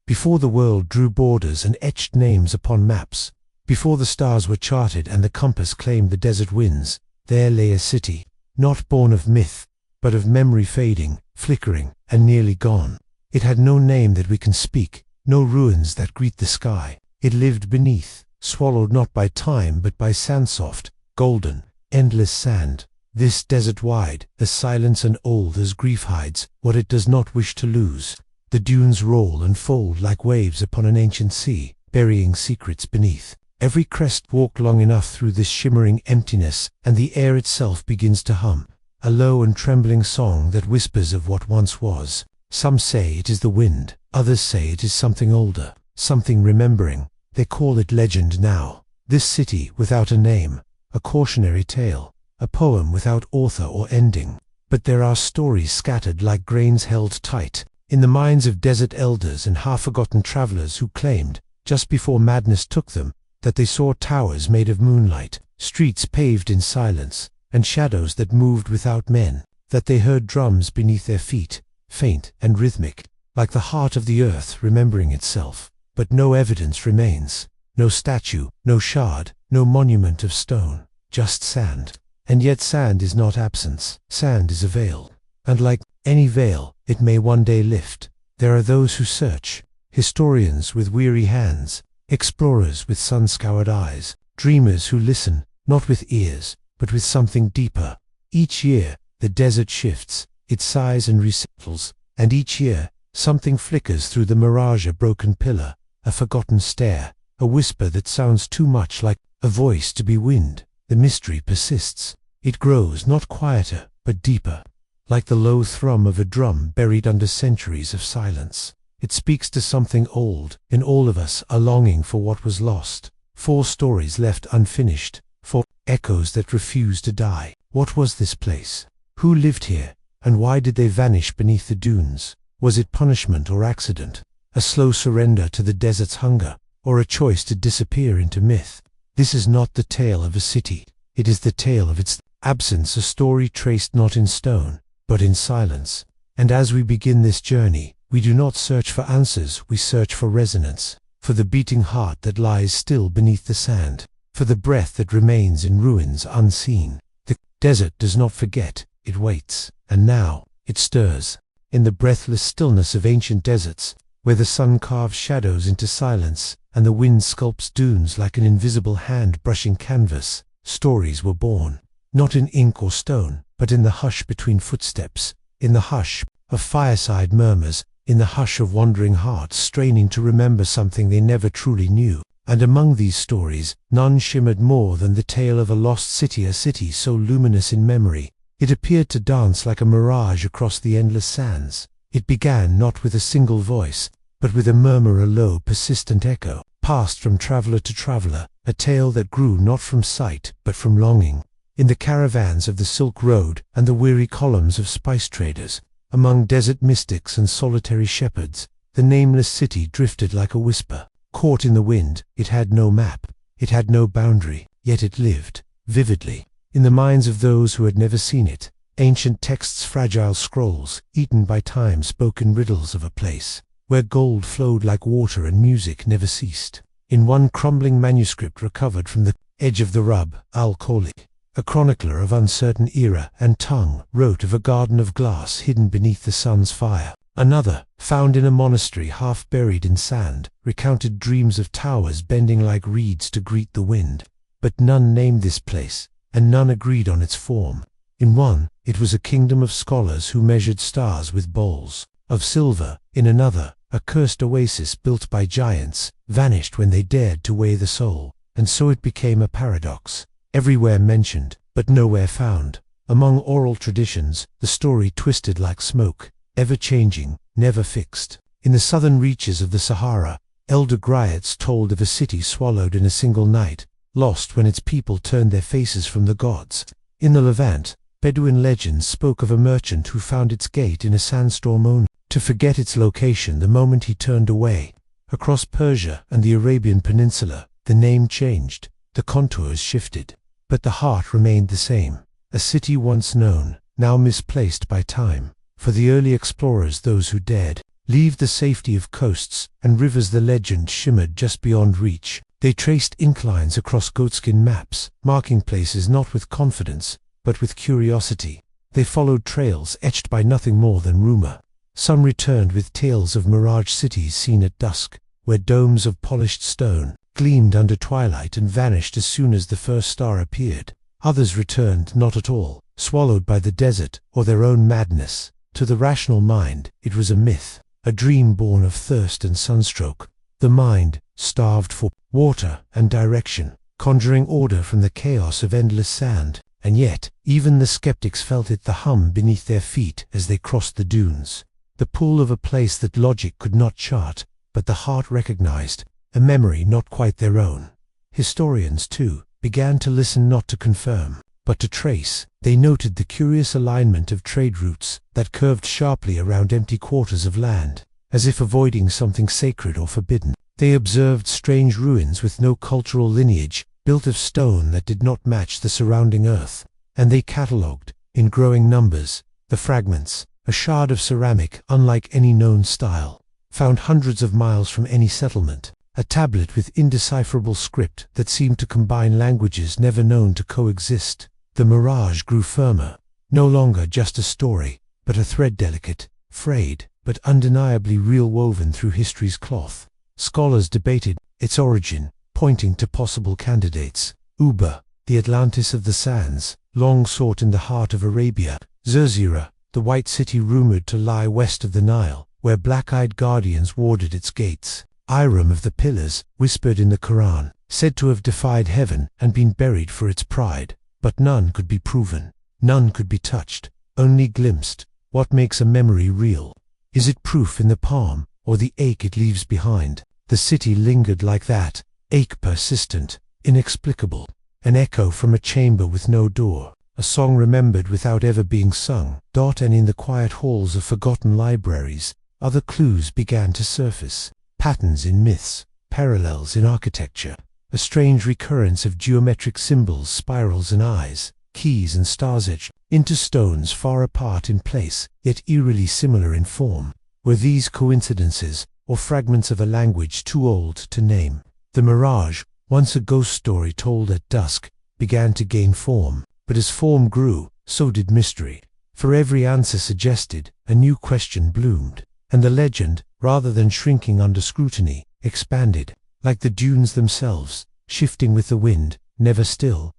Before the world drew borders and etched names upon maps, before the stars were charted and the compass claimed the desert winds, there lay a city, not born of myth, but of memory fading, flickering, and nearly gone. It had no name that we can speak, no ruins that greet the sky. It lived beneath, swallowed not by time but by sand-soft, golden, endless sand. This desert wide, as silence and old as grief hides what it does not wish to lose. The dunes roll and fold like waves upon an ancient sea, burying secrets beneath. Every crest walked long enough through this shimmering emptiness, and the air itself begins to hum, a low and trembling song that whispers of what once was. Some say it is the wind, others say it is something older, something remembering. They call it legend now. This city without a name, a cautionary tale, a poem without author or ending. But there are stories scattered like grains held tight in the minds of desert elders and half-forgotten travelers who claimed, just before madness took them, that they saw towers made of moonlight, streets paved in silence, and shadows that moved without men, that they heard drums beneath their feet, faint and rhythmic, like the heart of the earth remembering itself. But no evidence remains, no statue, no shard, no monument of stone, just sand. And yet sand is not absence, sand is a veil. And like any veil, it may one day lift. There are those who search, historians with weary hands, explorers with sun-scoured eyes, dreamers who listen, not with ears, but with something deeper. Each year, the desert shifts, it sighs and resettles, and each year, something flickers through the mirage, a broken pillar, a forgotten stare, a whisper that sounds too much like a voice to be wind. The mystery persists. It grows not quieter, but deeper, like the low thrum of a drum buried under centuries of silence. It speaks to something old. In all of us a longing for what was lost, for stories left unfinished, for echoes that refuse to die. What was this place? Who lived here, and why did they vanish beneath the dunes? Was it punishment or accident? A slow surrender to the desert's hunger, or a choice to disappear into myth? This is not the tale of a city. It is the tale of its absence, a story traced not in stone, but in silence. And as we begin this journey, we do not search for answers, we search for resonance, for the beating heart that lies still beneath the sand, for the breath that remains in ruins unseen. The desert does not forget, it waits, and now it stirs. In the breathless stillness of ancient deserts, where the sun carves shadows into silence and the wind sculpts dunes like an invisible hand brushing canvas, stories were born, not in ink or stone, but in the hush between footsteps, in the hush of fireside murmurs, in the hush of wandering hearts straining to remember something they never truly knew. And among these stories, none shimmered more than the tale of a lost city, a city so luminous in memory, it appeared to dance like a mirage across the endless sands. It began not with a single voice, but with a murmur, a low, persistent echo, passed from traveler to traveler, a tale that grew not from sight, but from longing. In the caravans of the Silk Road and the weary columns of spice traders, among desert mystics and solitary shepherds, the nameless city drifted like a whisper. Caught in the wind, it had no map, it had no boundary, yet it lived, vividly, in the minds of those who had never seen it. Ancient texts, fragile scrolls, eaten by time, spoke in riddles of a place where gold flowed like water and music never ceased. In one crumbling manuscript recovered from the edge of the Rub al-Khali, a chronicler of uncertain era and tongue wrote of a garden of glass hidden beneath the sun's fire. Another, found in a monastery half buried in sand, recounted dreams of towers bending like reeds to greet the wind. But none named this place, and none agreed on its form. In one, it was a kingdom of scholars who measured stars with bowls of silver. In another, a cursed oasis built by giants, vanished when they dared to weigh the soul. And so it became a paradox, everywhere mentioned, but nowhere found. Among oral traditions, the story twisted like smoke, ever-changing, never fixed. In the southern reaches of the Sahara, elder griots told of a city swallowed in a single night, lost when its people turned their faces from the gods. In the Levant, Bedouin legends spoke of a merchant who found its gate in a sandstorm only to forget its location the moment he turned away. Across Persia and the Arabian Peninsula, the name changed, the contours shifted, but the heart remained the same. A city once known, now misplaced by time. For the early explorers, those who dared, leave the safety of coasts and rivers. The legend shimmered just beyond reach. They traced inclines across goatskin maps, marking places not with confidence, but with curiosity. They followed trails etched by nothing more than rumor. Some returned with tales of mirage cities seen at dusk, where domes of polished stone gleamed under twilight and vanished as soon as the first star appeared. Others returned not at all, swallowed by the desert or their own madness. To the rational mind, it was a myth, a dream born of thirst and sunstroke. The mind, starved for water and direction, conjuring order from the chaos of endless sand. And yet, even the skeptics felt it, the hum beneath their feet as they crossed the dunes. The pull of a place that logic could not chart, but the heart recognized, a memory not quite their own. Historians, too, began to listen, not to confirm, but to trace. They noted the curious alignment of trade routes that curved sharply around empty quarters of land, as if avoiding something sacred or forbidden. They observed strange ruins with no cultural lineage, built of stone that did not match the surrounding earth, and they catalogued, in growing numbers, the fragments, a shard of ceramic unlike any known style, found hundreds of miles from any settlement, a tablet with indecipherable script that seemed to combine languages never known to coexist. The mirage grew firmer, no longer just a story, but a thread, delicate, frayed, but undeniably real, woven through history's cloth. Scholars debated its origin, pointing to possible candidates. Uba, the Atlantis of the sands, long sought in the heart of Arabia. Zerzura, the white city rumored to lie west of the Nile, where black-eyed guardians warded its gates. Iram of the Pillars, whispered in the Quran, said to have defied heaven and been buried for its pride. But none could be proven, none could be touched, only glimpsed. What makes a memory real? Is it proof in the palm, or the ache it leaves behind? The city lingered like that, ache persistent, inexplicable, an echo from a chamber with no door, a song remembered without ever being sung. And in the quiet halls of forgotten libraries, other clues began to surface. Patterns in myths, parallels in architecture, a strange recurrence of geometric symbols, spirals and eyes, keys and stars etched into stones far apart in place, yet eerily similar in form. Were these coincidences, or fragments of a language too old to name? The mirage, once a ghost story told at dusk, began to gain form, but as form grew, so did mystery. For every answer suggested, a new question bloomed, and the legend, rather than shrinking under scrutiny, expanded, like the dunes themselves, shifting with the wind, never still.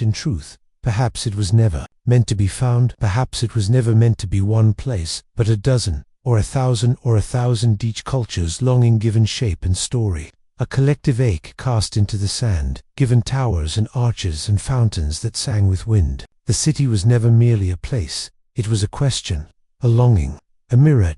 In truth, perhaps it was never meant to be found, perhaps it was never meant to be one place, but a dozen, or a thousand, each culture's longing given shape and story. A collective ache cast into the sand, given towers and arches and fountains that sang with wind. The city was never merely a place, it was a question, a longing, a mirror.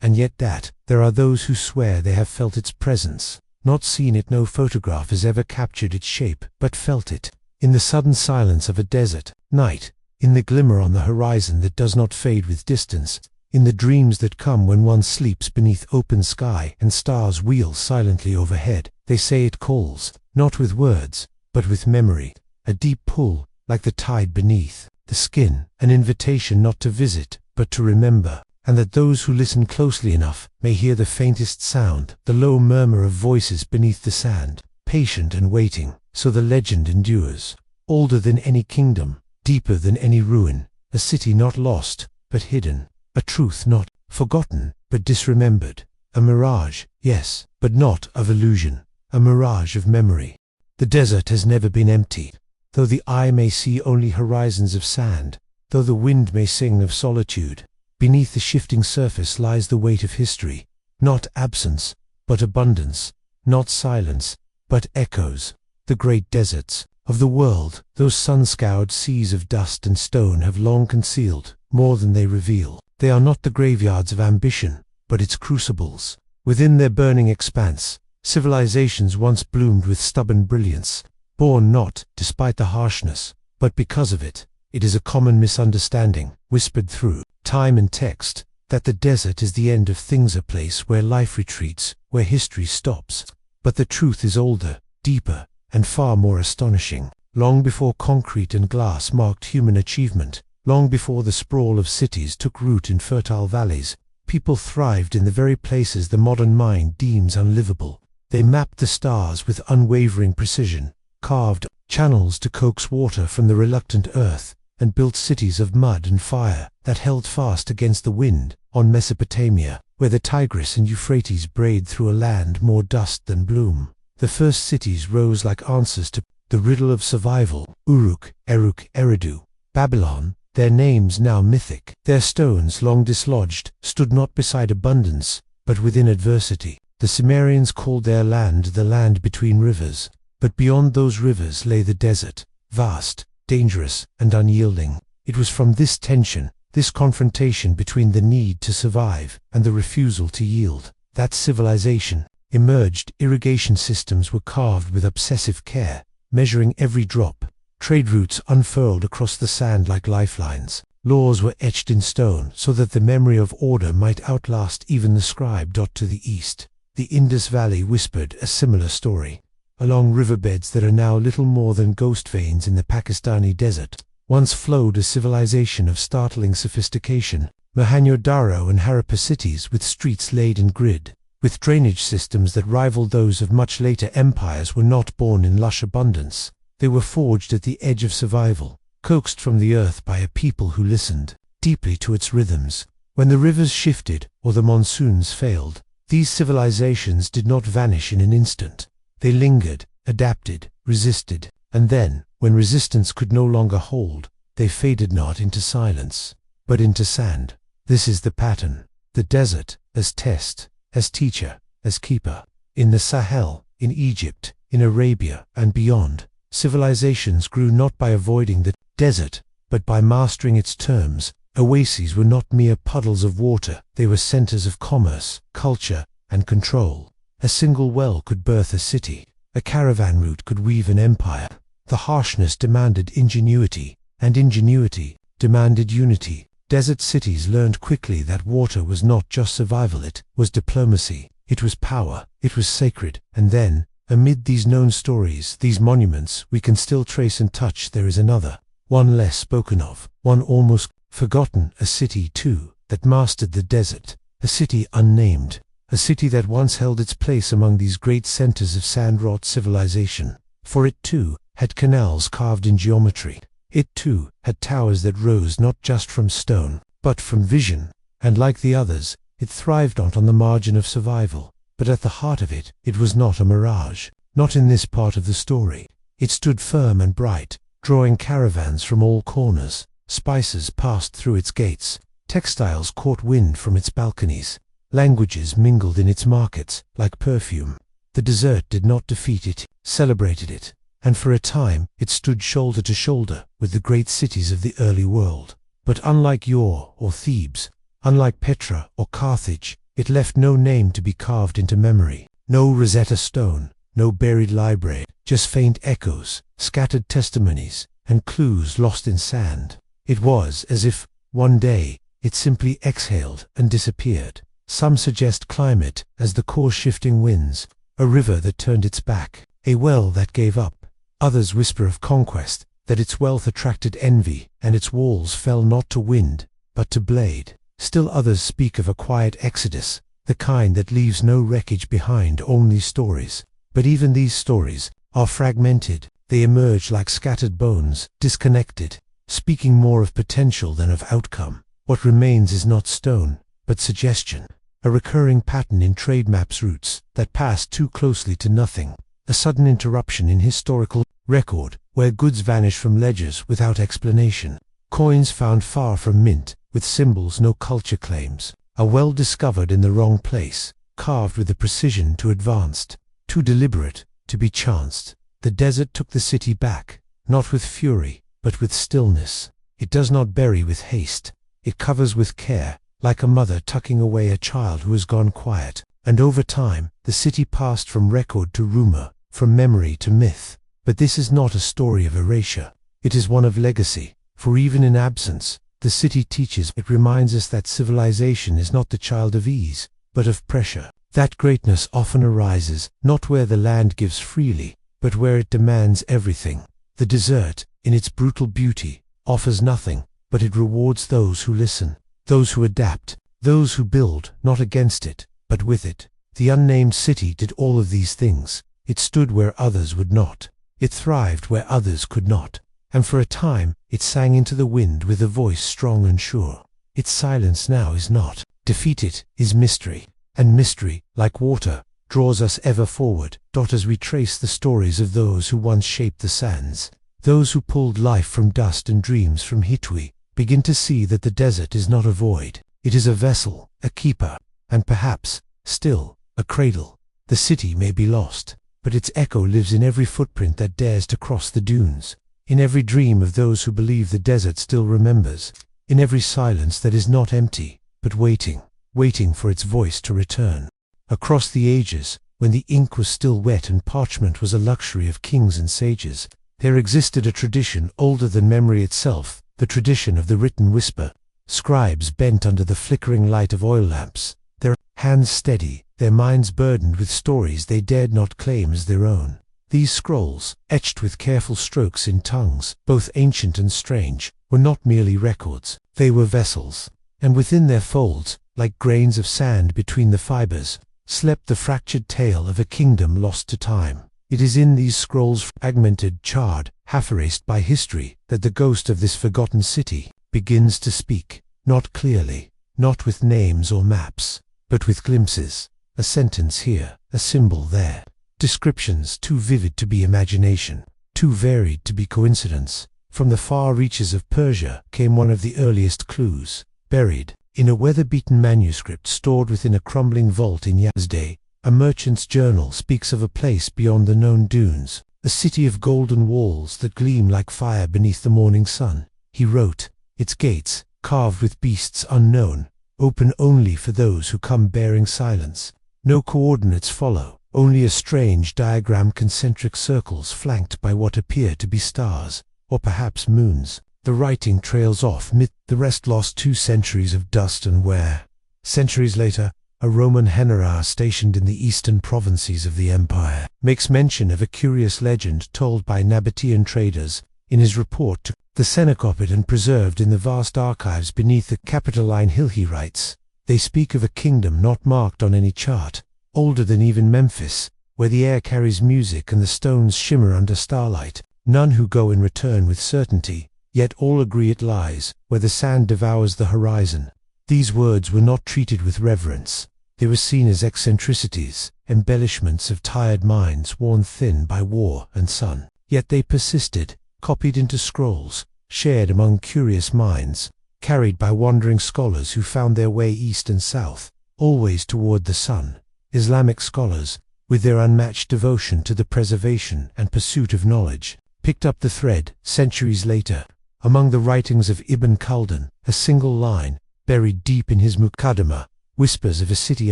And yet there are those who swear they have felt its presence, not seen it. No photograph has ever captured its shape, but felt it. In the sudden silence of a desert night, in the glimmer on the horizon that does not fade with distance, in the dreams that come when one sleeps beneath open sky and stars wheel silently overhead. They say it calls, not with words, but with memory, a deep pull, like the tide beneath the skin, an invitation not to visit, but to remember, and that those who listen closely enough may hear the faintest sound, the low murmur of voices beneath the sand, patient and waiting. So the legend endures, older than any kingdom, deeper than any ruin, a city not lost, but hidden, a truth not forgotten, but disremembered, a mirage, yes, but not of illusion, a mirage of memory. The desert has never been empty, though the eye may see only horizons of sand, though the wind may sing of solitude. Beneath the shifting surface lies the weight of history, not absence, but abundance, not silence, but echoes. The great deserts of the world, those sun-scoured seas of dust and stone, have long concealed more than they reveal. They are not the graveyards of ambition, but its crucibles. Within their burning expanse, civilizations once bloomed with stubborn brilliance, born not despite the harshness, but because of it. It is a common misunderstanding, whispered through time and text, that the desert is the end of things, a place where life retreats, where history stops. But the truth is older, deeper, and far more astonishing. Long before concrete and glass marked human achievement, long before the sprawl of cities took root in fertile valleys, People thrived in the very places the modern mind deems unlivable. They mapped the stars with unwavering precision, carved channels to coax water from the reluctant earth, and built cities of mud and fire that held fast against the wind. On Mesopotamia, where the Tigris and Euphrates brayed through a land more dust than bloom, the first cities rose like answers to the riddle of survival. Uruk, Eruk, Eridu, Babylon, their names now mythic. Their stones, long dislodged, stood not beside abundance, but within adversity. The Sumerians called their land the land between rivers, but beyond those rivers lay the desert, vast, dangerous, and unyielding. It was from this tension, this confrontation between the need to survive and the refusal to yield, that civilization emerged. Irrigation systems were carved with obsessive care, measuring every drop. Trade routes unfurled across the sand like lifelines. Laws were etched in stone so that the memory of order might outlast even the scribe. To the east, the Indus Valley whispered a similar story. Along riverbeds that are now little more than ghost veins in the Pakistani desert, once flowed a civilization of startling sophistication. Mohenjo-Daro and Harappa cities with streets laid in grid, with drainage systems that rivaled those of much later empires, were not born in lush abundance. They were forged at the edge of survival, coaxed from the earth by a people who listened deeply to its rhythms. When the rivers shifted or the monsoons failed, these civilizations did not vanish in an instant. They lingered, adapted, resisted, and then, when resistance could no longer hold, they faded not into silence, but into sand. This is the pattern: the desert as test, as teacher, as keeper. In the Sahel, in Egypt, in Arabia, and beyond, civilizations grew not by avoiding the desert, but by mastering its terms. Oases were not mere puddles of water, they were centers of commerce, culture, and control. A single well could birth a city, a caravan route could weave an empire. The harshness demanded ingenuity, and ingenuity demanded unity. Desert cities learned quickly that water was not just survival, it was diplomacy, it was power, it was sacred. And then, amid these known stories, these monuments we can still trace and touch, there is another, one less spoken of, one almost forgotten, a city too that mastered the desert, a city unnamed, a city that once held its place among these great centers of sand-wrought civilization. For it too had canals carved in geometry. It too had towers that rose not just from stone, but from vision, and like the others, it thrived not on the margin of survival. But at the heart of it, it was not a mirage, not in this part of the story. It stood firm and bright, drawing caravans from all corners. Spices passed through its gates, textiles caught wind from its balconies, languages mingled in its markets like perfume. The desert did not defeat it, celebrated it, and for a time it stood shoulder to shoulder with the great cities of the early world. But unlike Ur or Thebes, unlike Petra or Carthage, it left no name to be carved into memory, no Rosetta Stone, no buried library, just faint echoes, scattered testimonies, and clues lost in sand. It was as if, one day, it simply exhaled and disappeared. Some suggest climate as the course-shifting winds, a river that turned its back, a well that gave up. Others whisper of conquest, that its wealth attracted envy, and its walls fell not to wind, but to blade. Still others speak of a quiet exodus, the kind that leaves no wreckage behind, only stories. But even these stories are fragmented. They emerge like scattered bones, disconnected, speaking more of potential than of outcome. What remains is not stone, but suggestion, a recurring pattern in trade maps, routes that pass too closely to nothing, a sudden interruption in historical record where goods vanish from ledgers without explanation, coins found far from mint with symbols no culture claims, a well discovered in the wrong place, carved with a precision too advanced, too deliberate to be chanced. The desert took the city back, not with fury, but with stillness. It does not bury with haste, it covers with care, like a mother tucking away a child who has gone quiet. And over time, the city passed from record to rumor, from memory to myth. But this is not a story of erasure, it is one of legacy, for even in absence, the city teaches. It reminds us that civilization is not the child of ease, but of pressure. That greatness often arises, not where the land gives freely, but where it demands everything. The desert, in its brutal beauty, offers nothing, but it rewards those who listen, those who adapt, Those who build, not against it, but with it. The unnamed city did all of these things. It stood where others would not. It thrived where others could not. And for a time, it sang into the wind with a voice strong and sure. Its silence now is not. Defeat it is mystery. And mystery, like water, draws us ever forward, as we trace the stories of those who once shaped the sands. Those who pulled life from dust and dreams from Hitwi begin to see that the desert is not a void. It is a vessel, a keeper, and perhaps, still, a cradle. The city may be lost, but its echo lives in every footprint that dares to cross the dunes, in every dream of those who believe the desert still remembers, in every silence that is not empty, but waiting for its voice to return. Across the ages, when the ink was still wet and parchment was a luxury of kings and sages, there existed a tradition older than memory itself, the tradition of the written whisper. Scribes bent under the flickering light of oil lamps, their hands steady, their minds burdened with stories they dared not claim as their own. These scrolls, etched with careful strokes in tongues, both ancient and strange, were not merely records, they were vessels. And within their folds, like grains of sand between the fibers, slept the fractured tale of a kingdom lost to time. It is in these scrolls, fragmented, charred, half-erased by history, that the ghost of this forgotten city begins to speak, not clearly, not with names or maps, but with glimpses, a sentence here, a symbol there, descriptions too vivid to be imagination, too varied to be coincidence. From the far reaches of Persia came one of the earliest clues, buried in a weather-beaten manuscript stored within a crumbling vault in Yazd. A merchant's journal speaks of a place beyond the known dunes, a city of golden walls that gleam like fire beneath the morning sun. He wrote, its gates, carved with beasts unknown, open only for those who come bearing silence. No coordinates follow, only a strange diagram, concentric circles flanked by what appear to be stars, or perhaps moons. The writing trails off mid the rest lost 2 centuries of dust and wear. Centuries later, a Roman general stationed in the eastern provinces of the empire makes mention of a curious legend told by Nabatean traders in his report to the Senecopid and preserved in the vast archives beneath the Capitoline Hill. He writes, they speak of a kingdom not marked on any chart, older than even Memphis, where the air carries music and the stones shimmer under starlight. None who go and return with certainty, yet all agree it lies where the sand devours the horizon. These words were not treated with reverence. They were seen as eccentricities, embellishments of tired minds worn thin by war and sun. Yet they persisted, copied into scrolls, shared among curious minds, carried by wandering scholars who found their way east and south, always toward the sun. Islamic scholars, with their unmatched devotion to the preservation and pursuit of knowledge, picked up the thread centuries later. Among the writings of Ibn Khaldun, a single line, buried deep in his Muqaddimah, whispers of a city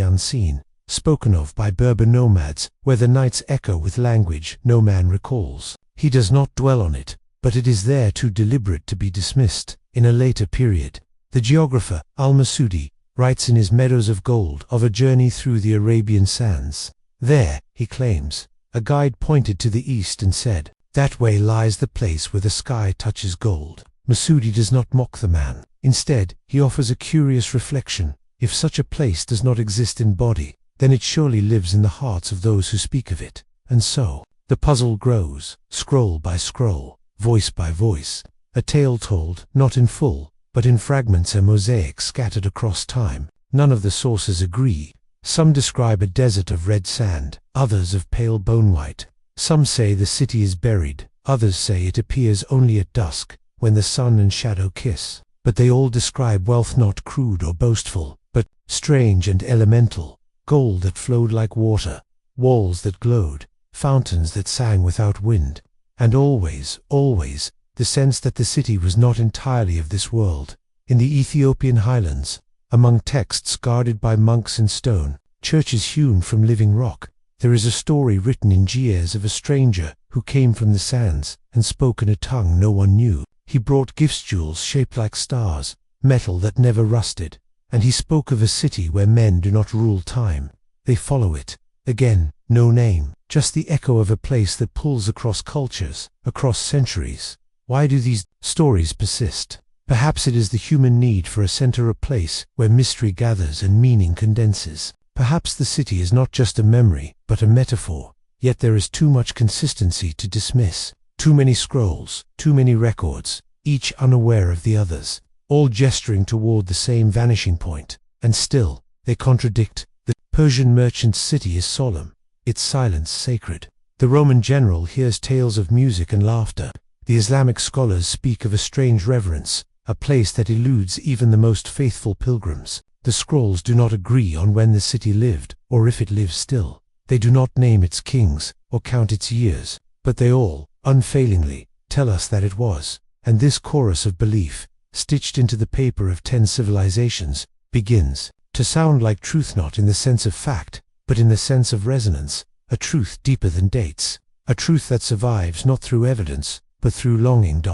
unseen, spoken of by Berber nomads, where the nights echo with language no man recalls. He does not dwell on it, but it is there too deliberate to be dismissed. In a later period, the geographer Al-Masudi writes in his Meadows of Gold of a journey through the Arabian sands. There, he claims, a guide pointed to the east and said, that way lies the place where the sky touches gold. Masudi does not mock the man. Instead, he offers a curious reflection. If such a place does not exist in body, then it surely lives in the hearts of those who speak of it. And so, the puzzle grows, scroll by scroll, voice by voice, a tale told, not in full, but in fragments, a mosaic scattered across time. None of the sources agree. Some describe a desert of red sand, others of pale bone white. Some say the city is buried, others say it appears only at dusk, when the sun and shadow kiss. But they all describe wealth not crude or boastful, but strange and elemental, gold that flowed like water, walls that glowed, fountains that sang without wind, and always, always, the sense that the city was not entirely of this world. In the Ethiopian highlands, among texts guarded by monks in stone, churches hewn from living rock, there is a story written in gears of a stranger who came from the sands and spoke in a tongue no one knew. He brought gifts, jewels shaped like stars, metal that never rusted, and he spoke of a city where men do not rule time. They follow it. Again, no name, just the echo of a place that pulls across cultures, across centuries. Why do these stories persist? Perhaps it is the human need for a center, a place where mystery gathers and meaning condenses. Perhaps the city is not just a memory, but a metaphor. Yet there is too much consistency to dismiss. Too many scrolls, too many records, each unaware of the others, all gesturing toward the same vanishing point. And still, they contradict. The Persian merchant's city is solemn, its silence sacred. The Roman general hears tales of music and laughter. The Islamic scholars speak of a strange reverence, a place that eludes even the most faithful pilgrims. The scrolls do not agree on when the city lived, or if it lives still. They do not name its kings, or count its years, but they all, unfailingly, tell us that it was. And this chorus of belief, stitched into the paper of 10 civilizations, begins to sound like truth, not in the sense of fact, but in the sense of resonance, a truth deeper than dates, a truth that survives not through evidence, but through longing.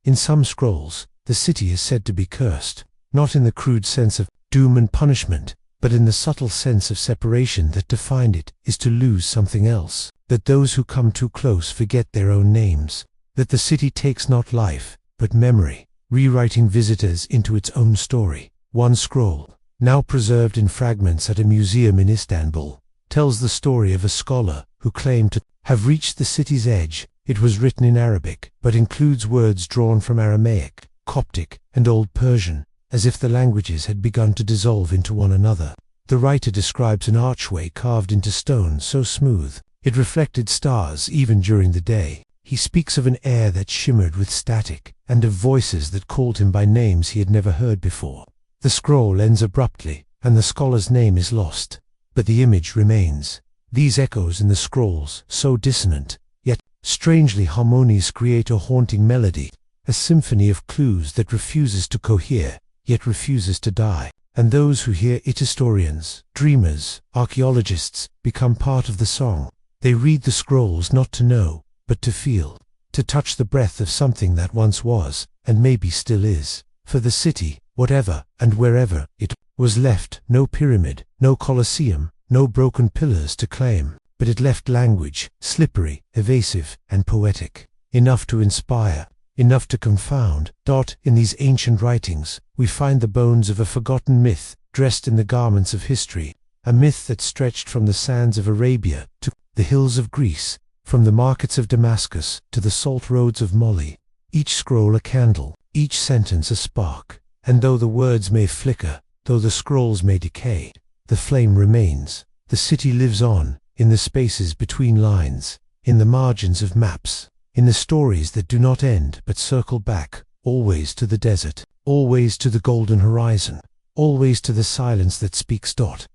In some scrolls, the city is said to be cursed, not in the crude sense of doom and punishment, but in the subtle sense of separation. That defined it is to lose something else, that those who come too close forget their own names, that the city takes not life, but memory, rewriting visitors into its own story. One scroll, now preserved in fragments at a museum in Istanbul, tells the story of a scholar who claimed to have reached the city's edge. It was written in Arabic, but includes words drawn from Aramaic, Coptic, and Old Persian, as if the languages had begun to dissolve into one another. The writer describes an archway carved into stone so smooth, it reflected stars even during the day. He speaks of an air that shimmered with static, and of voices that called him by names he had never heard before. The scroll ends abruptly, and the scholar's name is lost, but the image remains. These echoes in the scrolls, so dissonant, yet strangely harmonious, create a haunting melody, a symphony of clues that refuses to cohere, yet refuses to die. And those who hear it, historians, dreamers, archaeologists, become part of the song. They read the scrolls not to know, but to feel, to touch the breath of something that once was, and maybe still is. For the city, whatever and wherever it was, left no pyramid, no colosseum, no broken pillars to claim, but it left language, slippery, evasive, and poetic, enough to inspire, enough to confound. In these ancient writings, we find the bones of a forgotten myth, dressed in the garments of history, a myth that stretched from the sands of Arabia to the hills of Greece, from the markets of Damascus to the salt roads of Moli. Each scroll a candle, each sentence a spark, and though the words may flicker, though the scrolls may decay, the flame remains. The city lives on, in the spaces between lines, in the margins of maps, in the stories that do not end but circle back, always to the desert, always to the golden horizon, always to the silence that speaks.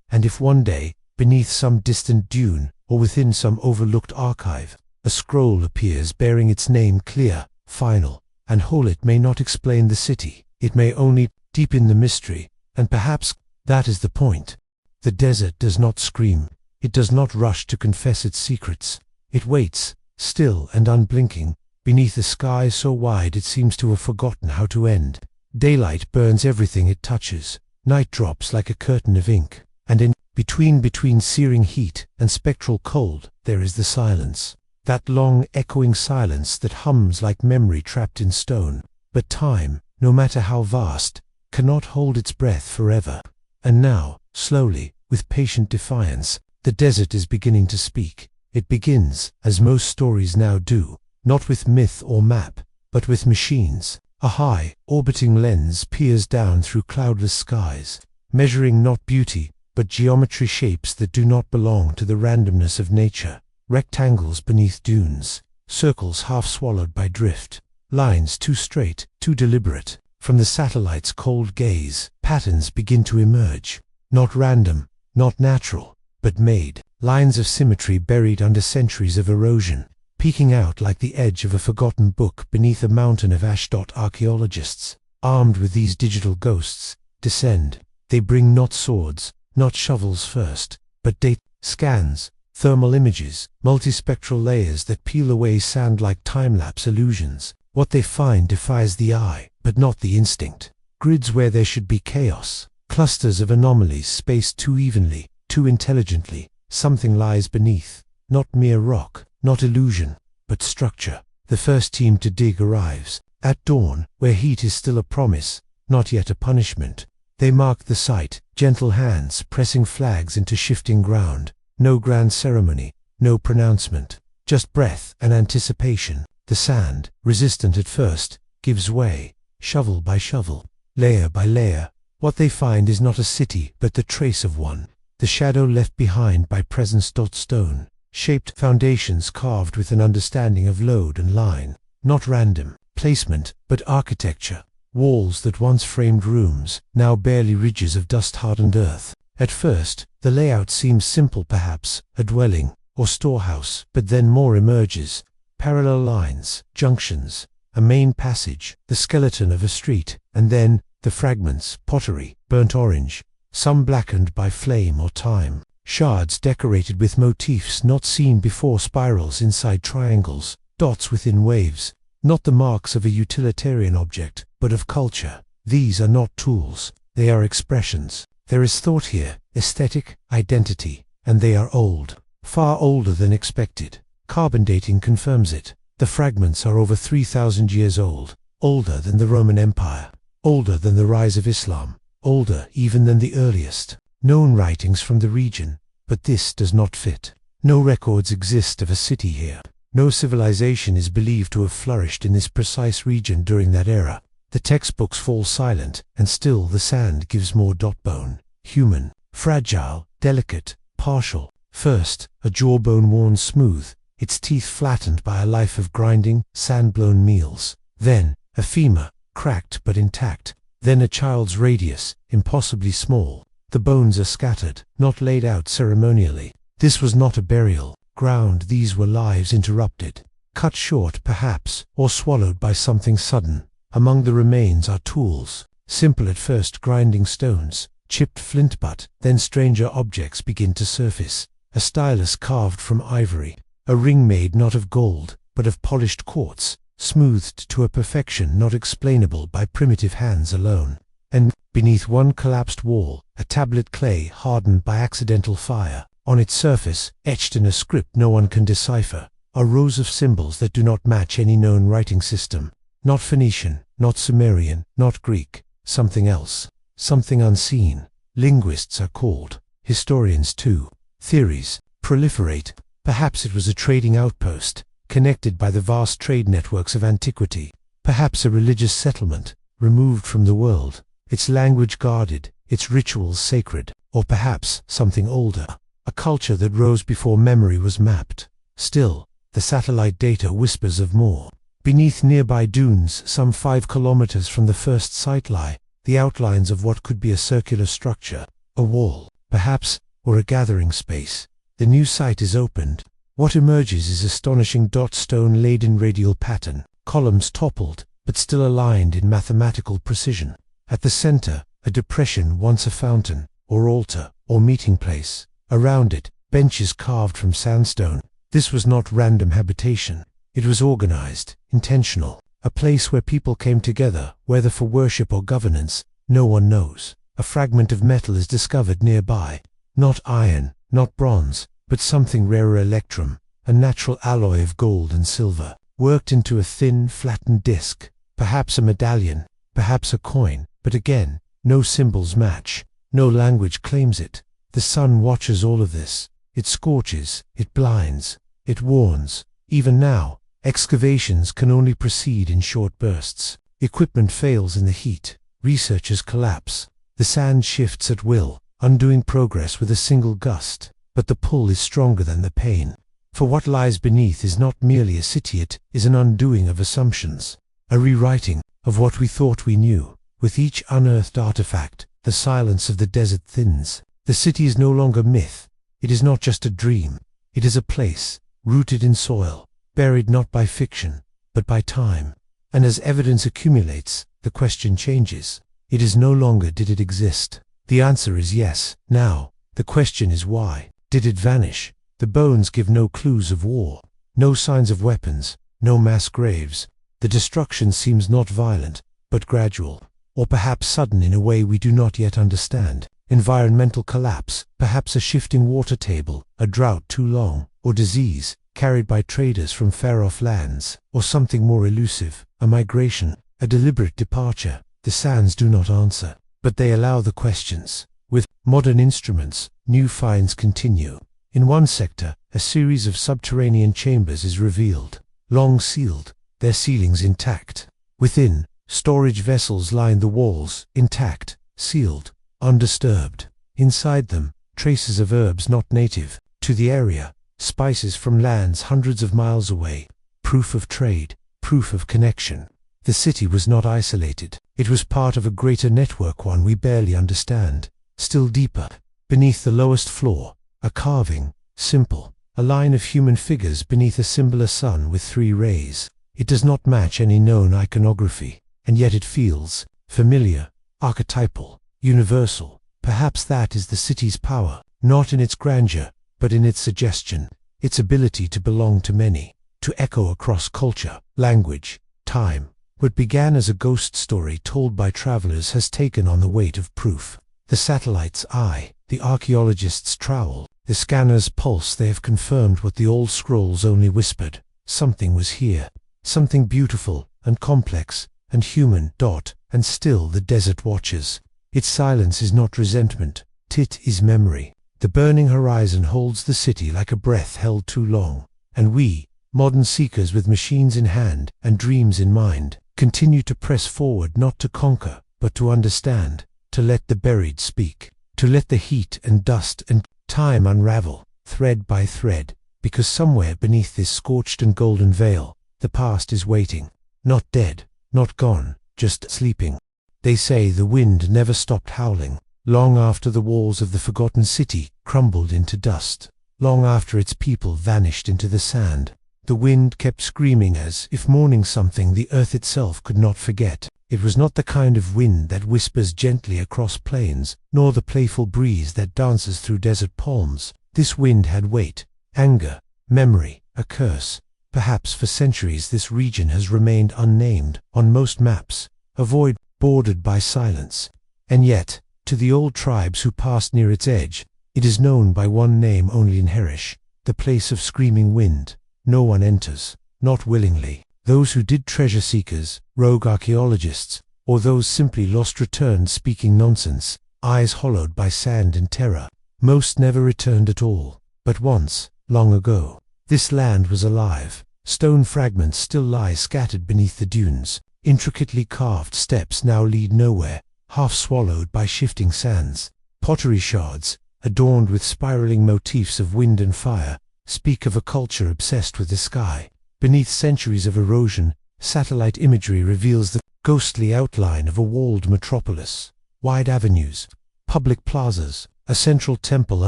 And if one day, beneath some distant dune, or within some overlooked archive, a scroll appears bearing its name clear, final, and whole, it may not explain the city, it may only deepen the mystery, and perhaps that is the point. The desert does not scream, it does not rush to confess its secrets, it waits, still and unblinking, beneath a sky so wide it seems to have forgotten how to end. Daylight burns everything it touches, night drops like a curtain of ink, and in between searing heat and spectral cold, there is the silence, that long echoing silence that hums like memory trapped in stone. But time, no matter how vast, cannot hold its breath forever. And now, slowly, with patient defiance, the desert is beginning to speak. It begins, as most stories now do, not with myth or map, but with machines. A high, orbiting lens peers down through cloudless skies, measuring not beauty, but geometry, shapes that do not belong to the randomness of nature. Rectangles beneath dunes, circles half swallowed by drift, lines too straight, too deliberate. From the satellite's cold gaze, patterns begin to emerge, not random, not natural, but made. Lines of symmetry buried under centuries of erosion, peeking out like the edge of a forgotten book beneath a mountain of ash. Archaeologists, armed with these digital ghosts, descend. They bring not swords, not shovels first, but data, scans, thermal images, multispectral layers that peel away sand like time-lapse illusions. What they find defies the eye, but not the instinct. Grids where there should be chaos, clusters of anomalies spaced too evenly, too intelligently. Something lies beneath, not mere rock, not illusion, but structure. The first team to dig arrives, At dawn, where heat is still a promise, not yet a punishment, they mark the site, gentle hands pressing flags into shifting ground. No grand ceremony, no pronouncement, just breath and anticipation. The sand, resistant at first, gives way, shovel by shovel, layer by layer. What they find is not a city, but the trace of one. The shadow left behind by presence. Stone, shaped foundations carved with an understanding of load and line. Not random placement, but architecture. Walls that once framed rooms, now barely ridges of dust-hardened earth. At first, the layout seems simple, perhaps a dwelling or storehouse, but then more emerges. Parallel lines, junctions, a main passage, the skeleton of a street, and then the fragments, pottery, burnt orange, some blackened by flame or time. Shards decorated with motifs not seen before, spirals inside triangles, dots within waves. Not the marks of a utilitarian object, but of culture. These are not tools, they are expressions. There is thought here, aesthetic, identity, and they are old, far older than expected. Carbon dating confirms it. The fragments are over 3,000 years old, older than the Roman Empire, older than the rise of Islam, older even than the earliest known writings from the region. But this does not fit. No records exist of a city here. No civilization is believed to have flourished in this precise region during that era. The textbooks fall silent, and still the sand gives more. Bone, human, fragile, delicate, partial. First, a jawbone worn smooth, its teeth flattened by a life of grinding, sand-blown meals. Then, a femur, cracked but intact. Then a child's radius, impossibly small. The bones are scattered, not laid out ceremonially. This was not a burial ground, these were lives interrupted, cut short perhaps, or swallowed by something sudden. Among the remains are tools, simple at first, grinding stones, chipped flint butt. Then stranger objects begin to surface. A stylus carved from ivory, a ring made not of gold, but of polished quartz, smoothed to a perfection not explainable by primitive hands alone. And, beneath one collapsed wall, a tablet, clay hardened by accidental fire. On its surface, etched in a script no one can decipher, are rows of symbols that do not match any known writing system. Not Phoenician, not Sumerian, not Greek, something else, something unseen. Linguists are called, historians too. Theories proliferate. Perhaps it was a trading outpost, connected by the vast trade networks of antiquity. Perhaps a religious settlement, removed from the world, its language guarded, its rituals sacred. Or perhaps something older, a culture that rose before memory was mapped. Still, the satellite data whispers of more. Beneath nearby dunes, some 5 kilometers from the first site, lie the outlines of what could be a circular structure, a wall, perhaps, or a gathering space. The new site is opened. What emerges is astonishing. Stone laid in radial pattern, columns toppled, but still aligned in mathematical precision. At the center, a depression, once a fountain, or altar, or meeting place. Around it, benches carved from sandstone. This was not random habitation. It was organized, intentional, a place where people came together, whether for worship or governance, no one knows. A fragment of metal is discovered nearby. Not iron, not bronze, but something rarer, electrum, a natural alloy of gold and silver, worked into a thin, flattened disc. Perhaps a medallion, perhaps a coin, but again, no symbols match, no language claims it. The sun watches all of this. It scorches, it blinds, it warns. Even now, excavations can only proceed in short bursts. Equipment fails in the heat. Researchers collapse. The sand shifts at will, undoing progress with a single gust. But the pull is stronger than the pain. For what lies beneath is not merely a city, it is an undoing of assumptions, a rewriting of what we thought we knew. With each unearthed artifact, the silence of the desert thins. The city is no longer myth. It is not just a dream. It is a place, rooted in soil, buried not by fiction, but by time. And as evidence accumulates, the question changes. It is no longer did it exist. The answer is yes. Now, the question is why. Did it vanish? The bones give no clues of war, no signs of weapons, no mass graves. The destruction seems not violent, but gradual, or perhaps sudden in a way we do not yet understand. Environmental collapse, perhaps a shifting water table, a drought too long, or disease, carried by traders from far-off lands, or something more elusive, a migration, a deliberate departure. The sands do not answer, but they allow the questions. With modern instruments, new finds continue. In one sector, a series of subterranean chambers is revealed, long sealed, their ceilings intact. Within, storage vessels line the walls, intact, sealed, undisturbed. Inside them, traces of herbs not native to the area, spices from lands hundreds of miles away. Proof of trade, proof of connection. The city was not isolated. It was part of a greater network, one we barely understand. Still deeper, beneath the lowest floor, a carving, simple, a line of human figures beneath a symbol sun with 3 rays. It does not match any known iconography, and yet it feels familiar, archetypal, universal. Perhaps that is the city's power, not in its grandeur, but in its suggestion, its ability to belong to many, to echo across culture, language, time. What began as a ghost story told by travelers has taken on the weight of proof. The satellite's eye, the archaeologist's trowel, the scanner's pulse, they have confirmed what the old scrolls only whispered. Something was here, something beautiful and complex and human. And still the desert watches. Its silence is not resentment, it is memory. The burning horizon holds the city like a breath held too long. And we, modern seekers with machines in hand and dreams in mind, continue to press forward, not to conquer, but to understand, to let the buried speak, to let the heat and dust and time unravel, thread by thread, because somewhere beneath this scorched and golden veil, the past is waiting, not dead, not gone, just sleeping. They say the wind never stopped howling, long after the walls of the forgotten city crumbled into dust, long after its people vanished into the sand. The wind kept screaming as if mourning something the earth itself could not forget. It was not the kind of wind that whispers gently across plains, nor the playful breeze that dances through desert palms. This wind had weight, anger, memory, a curse. Perhaps for centuries this region has remained unnamed on most maps, a void bordered by silence. And yet, to the old tribes who passed near its edge, it is known by one name only in Herish, the place of screaming wind. No one enters, not willingly. Those who did, treasure seekers, rogue archaeologists, or those simply lost returned speaking nonsense, eyes hollowed by sand and terror. Most never returned at all. But once, long ago, this land was alive. Stone fragments still lie scattered beneath the dunes. Intricately carved steps now lead nowhere, half swallowed by shifting sands. Pottery shards, adorned with spiraling motifs of wind and fire, speak of a culture obsessed with the sky. Beneath centuries of erosion, satellite imagery reveals the ghostly outline of a walled metropolis. Wide avenues, public plazas, a central temple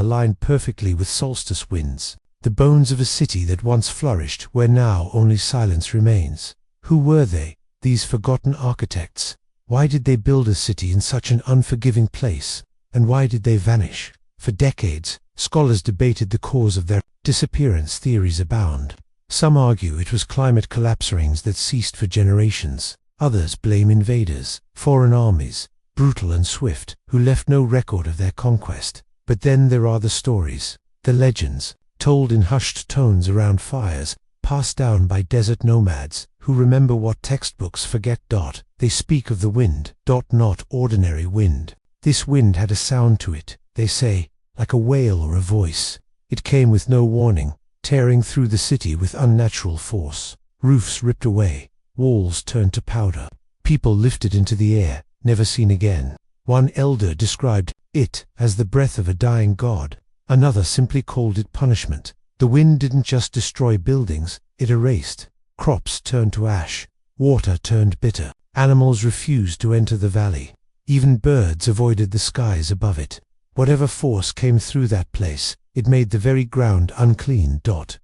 aligned perfectly with solstice winds. The bones of a city that once flourished, where now only silence remains. Who were they, these forgotten architects? Why did they build a city in such an unforgiving place? And why did they vanish? For decades, scholars debated the cause of their disappearance. Theories abound. Some argue it was climate collapse rains that ceased for generations. Others blame invaders, foreign armies, brutal and swift, who left no record of their conquest. But then there are the stories, the legends, told in hushed tones around fires, passed down by desert nomads, who remember what textbooks forget. They speak of the wind, not ordinary wind. This wind had a sound to it, they say, like a wail or a voice. It came with no warning, tearing through the city with unnatural force. Roofs ripped away, walls turned to powder, people lifted into the air, never seen again. One elder described it as the breath of a dying god. Another simply called it punishment. The wind didn't just destroy buildings, it erased. Crops turned to ash, water turned bitter, animals refused to enter the valley. Even birds avoided the skies above it. Whatever force came through that place, it made the very ground unclean.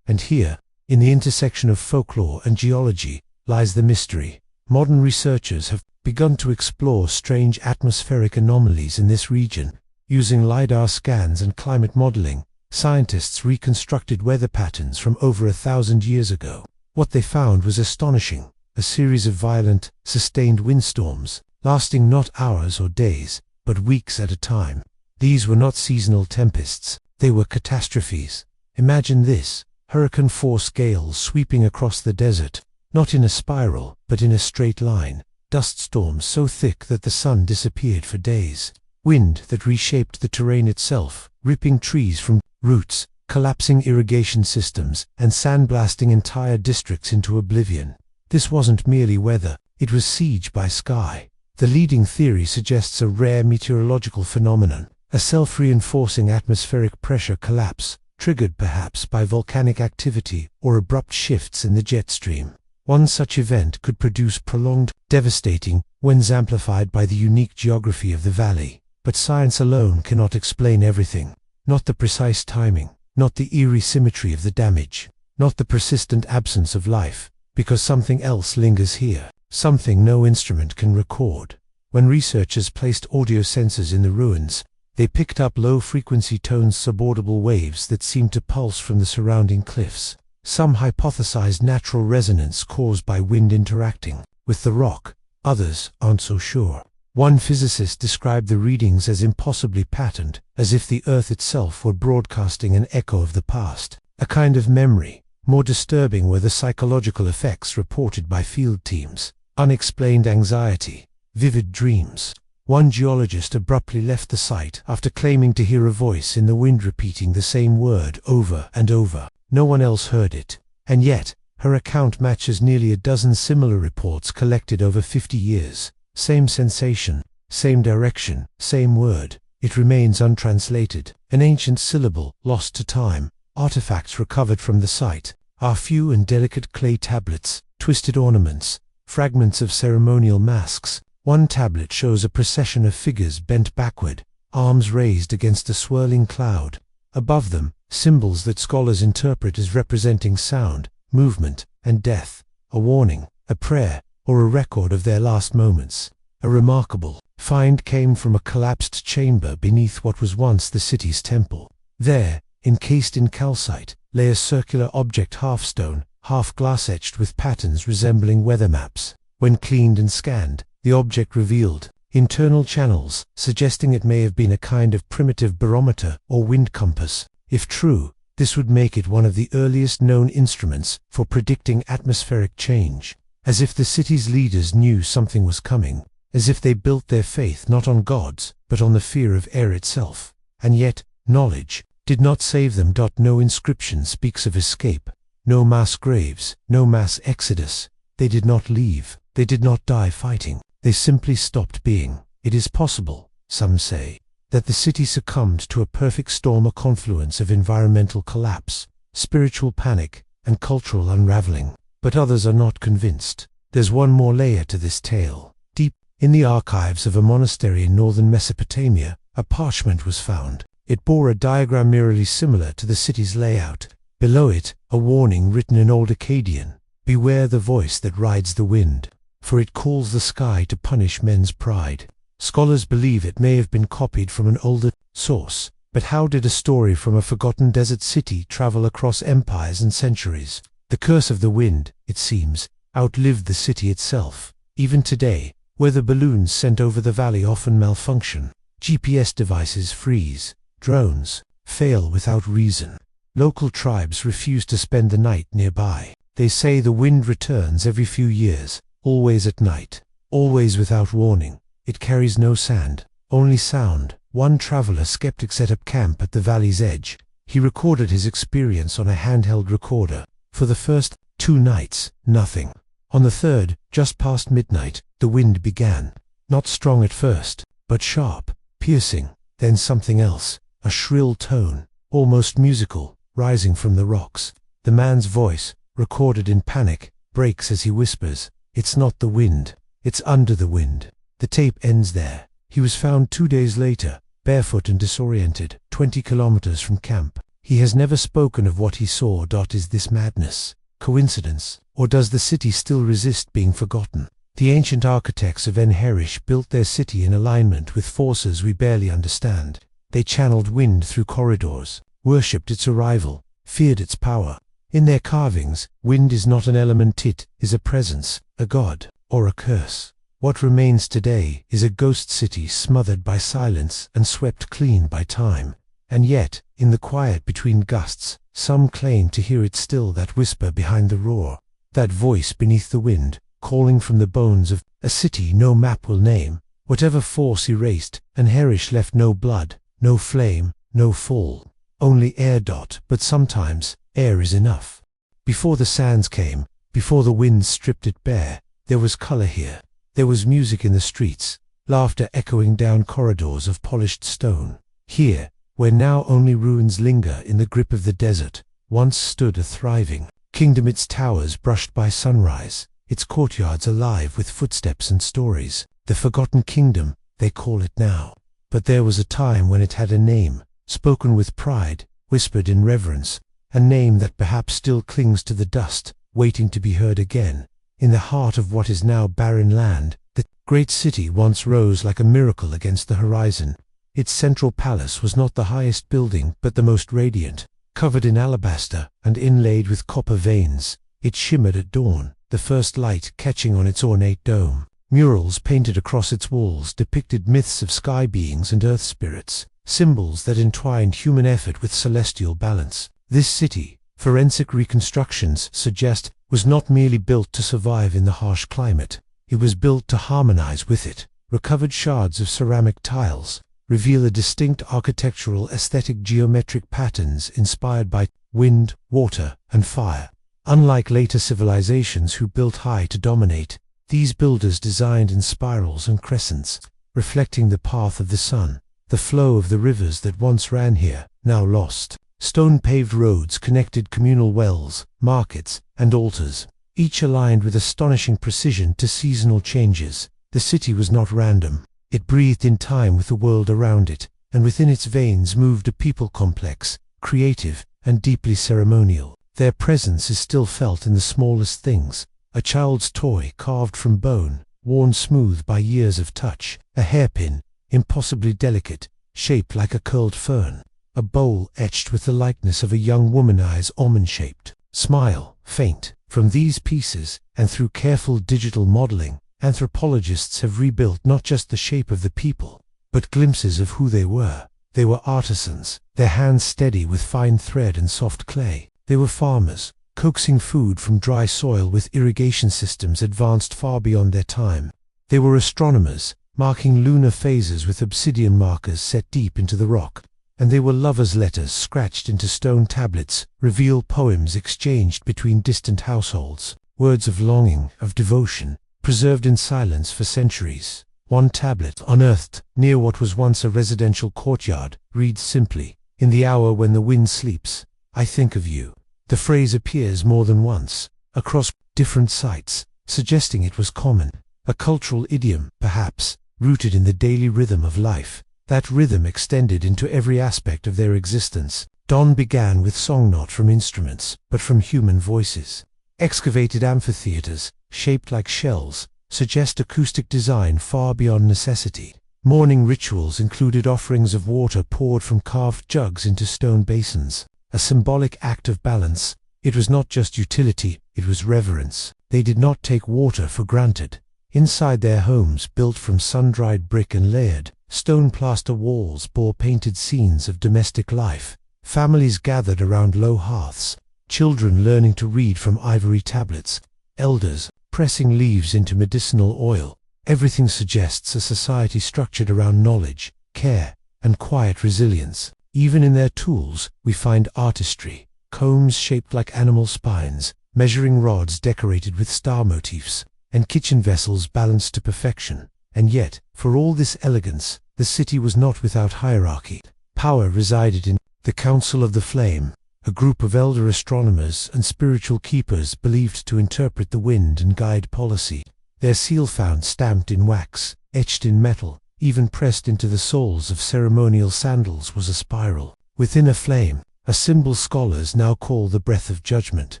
And here, in the intersection of folklore and geology, lies the mystery. Modern researchers have begun to explore strange atmospheric anomalies in this region. Using LiDAR scans and climate modeling, scientists reconstructed weather patterns from over 1,000 years ago. What they found was astonishing: a series of violent, sustained windstorms, lasting not hours or days, but weeks at a time. These were not seasonal tempests, they were catastrophes. Imagine this: hurricane-force gales sweeping across the desert, not in a spiral, but in a straight line. Dust storms so thick that the sun disappeared for days. Wind that reshaped the terrain itself, ripping trees from roots, collapsing irrigation systems, and sandblasting entire districts into oblivion. This wasn't merely weather, it was siege by sky. The leading theory suggests a rare meteorological phenomenon, a self-reinforcing atmospheric pressure collapse, triggered perhaps by volcanic activity or abrupt shifts in the jet stream. One such event could produce prolonged, devastating winds amplified by the unique geography of the valley. But science alone cannot explain everything. Not the precise timing, not the eerie symmetry of the damage, not the persistent absence of life, because something else lingers here, something no instrument can record. When researchers placed audio sensors in the ruins, they picked up low-frequency tones, subaudible waves that seemed to pulse from the surrounding cliffs. Some hypothesized natural resonance caused by wind interacting with the rock, others aren't so sure. One physicist described the readings as impossibly patterned, as if the Earth itself were broadcasting an echo of the past, a kind of memory. More disturbing were the psychological effects reported by field teams: unexplained anxiety, vivid dreams. One geologist abruptly left the site after claiming to hear a voice in the wind repeating the same word over and over. No one else heard it, and yet her account matches nearly a dozen similar reports collected over 50 years. Same sensation, same direction, same word. It remains untranslated, an ancient syllable lost to time. Artifacts recovered from the site are few and delicate clay tablets, twisted ornaments, fragments of ceremonial masks. One tablet shows a procession of figures bent backward, arms raised against a swirling cloud. Above them, symbols that scholars interpret as representing sound, movement, and death, a warning, a prayer, or a record of their last moments. A remarkable find came from a collapsed chamber beneath what was once the city's temple. There, encased in calcite, lay a circular object, half stone, half glass, etched with patterns resembling weather maps. When cleaned and scanned, the object revealed internal channels, suggesting it may have been a kind of primitive barometer or wind compass. If true, this would make it one of the earliest known instruments for predicting atmospheric change. As if the city's leaders knew something was coming, as if they built their faith not on gods, but on the fear of air itself. And yet, knowledge did not save them. No inscription speaks of escape, no mass graves, no mass exodus. They did not leave, they did not die fighting, they simply stopped being. It is possible, some say, that the city succumbed to a perfect storm, a confluence of environmental collapse, spiritual panic, and cultural unraveling. But others are not convinced. There's one more layer to this tale. Deep in the archives of a monastery in northern Mesopotamia, a parchment was found. It bore a diagram eerily similar to the city's layout. Below it, a warning written in Old Akkadian: "Beware the voice that rides the wind, for it calls the sky to punish men's pride." Scholars believe it may have been copied from an older source, but how did a story from a forgotten desert city travel across empires and centuries? The curse of the wind, it seems, outlived the city itself. Even today, weather balloons sent over the valley often malfunction. GPS devices freeze. Drones fail without reason. Local tribes refuse to spend the night nearby. They say the wind returns every few years, always at night, always without warning. It carries no sand, only sound. One traveler skeptic set up camp at the valley's edge. He recorded his experience on a handheld recorder. For the first 2 nights, nothing. On the third, just past midnight, the wind began. Not strong at first, but sharp, piercing. Then something else, a shrill tone, almost musical, rising from the rocks. The man's voice, recorded in panic, breaks as he whispers, "It's not the wind, it's under the wind." The tape ends there. He was found 2 days later, barefoot and disoriented, 20 kilometers from camp. He has never spoken of what he saw. Is this madness, coincidence, or does the city still resist being forgotten? The ancient architects of Enherish built their city in alignment with forces we barely understand. They channeled wind through corridors, worshipped its arrival, feared its power. In their carvings, wind is not an element, it is a presence, a god, or a curse. What remains today is a ghost city smothered by silence and swept clean by time. And yet, in the quiet between gusts, some claim to hear it still, that whisper behind the roar. that voice beneath the wind, calling from the bones of a city no map will name, whatever force erased, and Herish left no blood, no flame, no fall, only air. But sometimes, air is enough. Before the sands came, before the winds stripped it bare, there was color here. There was music in the streets, laughter echoing down corridors of polished stone. Here, where now only ruins linger in the grip of the desert, once stood a thriving kingdom, its towers brushed by sunrise, its courtyards alive with footsteps and stories. The forgotten kingdom, they call it now. But there was a time when it had a name, spoken with pride, whispered in reverence, a name that perhaps still clings to the dust, waiting to be heard again. In the heart of what is now barren land, the great city once rose like a miracle against the horizon. Its central palace was not the highest building, but the most radiant. Covered in alabaster and inlaid with copper veins, it shimmered at dawn, the first light catching on its ornate dome. Murals painted across its walls depicted myths of sky beings and earth spirits, symbols that entwined human effort with celestial balance. This city, forensic reconstructions suggest, was not merely built to survive in the harsh climate. It was built to harmonize with it. Recovered shards of ceramic tiles reveal a distinct architectural aesthetic, geometric patterns inspired by wind, water, and fire. Unlike later civilizations who built high to dominate, these builders designed in spirals and crescents, reflecting the path of the sun, the flow of the rivers that once ran here, now lost. Stone-paved roads connected communal wells, markets, and altars, each aligned with astonishing precision to seasonal changes. The city was not random. It breathed in time with the world around it, and within its veins moved a people complex, creative, and deeply ceremonial. Their presence is still felt in the smallest things: a child's toy carved from bone, worn smooth by years of touch; a hairpin, impossibly delicate, shaped like a curled fern; a bowl etched with the likeness of a young woman's almond-shaped smile, faint. From these pieces, and through careful digital modeling, anthropologists have rebuilt not just the shape of the people, but glimpses of who they were. They were artisans, their hands steady with fine thread and soft clay. They were farmers, coaxing food from dry soil with irrigation systems advanced far beyond their time. They were astronomers, marking lunar phases with obsidian markers set deep into the rock. And they were lovers' letters scratched into stone tablets, reveal poems exchanged between distant households, words of longing, of devotion, preserved in silence for centuries. One tablet, unearthed near what was once a residential courtyard, reads simply, "In the hour when the wind sleeps, I think of you." The phrase appears more than once, across different sites, suggesting it was common. A cultural idiom, perhaps, rooted in the daily rhythm of life. That rhythm extended into every aspect of their existence. Dawn began with song not from instruments, but from human voices. Excavated amphitheaters, shaped like shells, suggest acoustic design far beyond necessity. Morning rituals included offerings of water poured from carved jugs into stone basins, a symbolic act of balance. It was not just utility, it was reverence. They did not take water for granted. Inside their homes, built from sun-dried brick and layered stone plaster walls, bore painted scenes of domestic life. Families gathered around low hearths, children learning to read from ivory tablets, elders pressing leaves into medicinal oil. Everything suggests a society structured around knowledge, care, and quiet resilience. Even in their tools, we find artistry: combs shaped like animal spines, measuring rods decorated with star motifs, and kitchen vessels balanced to perfection. And yet, for all this elegance, the city was not without hierarchy. Power resided in the Council of the Flame, a group of elder astronomers and spiritual keepers believed to interpret the wind and guide policy. Their seal found stamped in wax, etched in metal, even pressed into the soles of ceremonial sandals was a spiral. Within a flame, a symbol scholars now call the breath of judgment.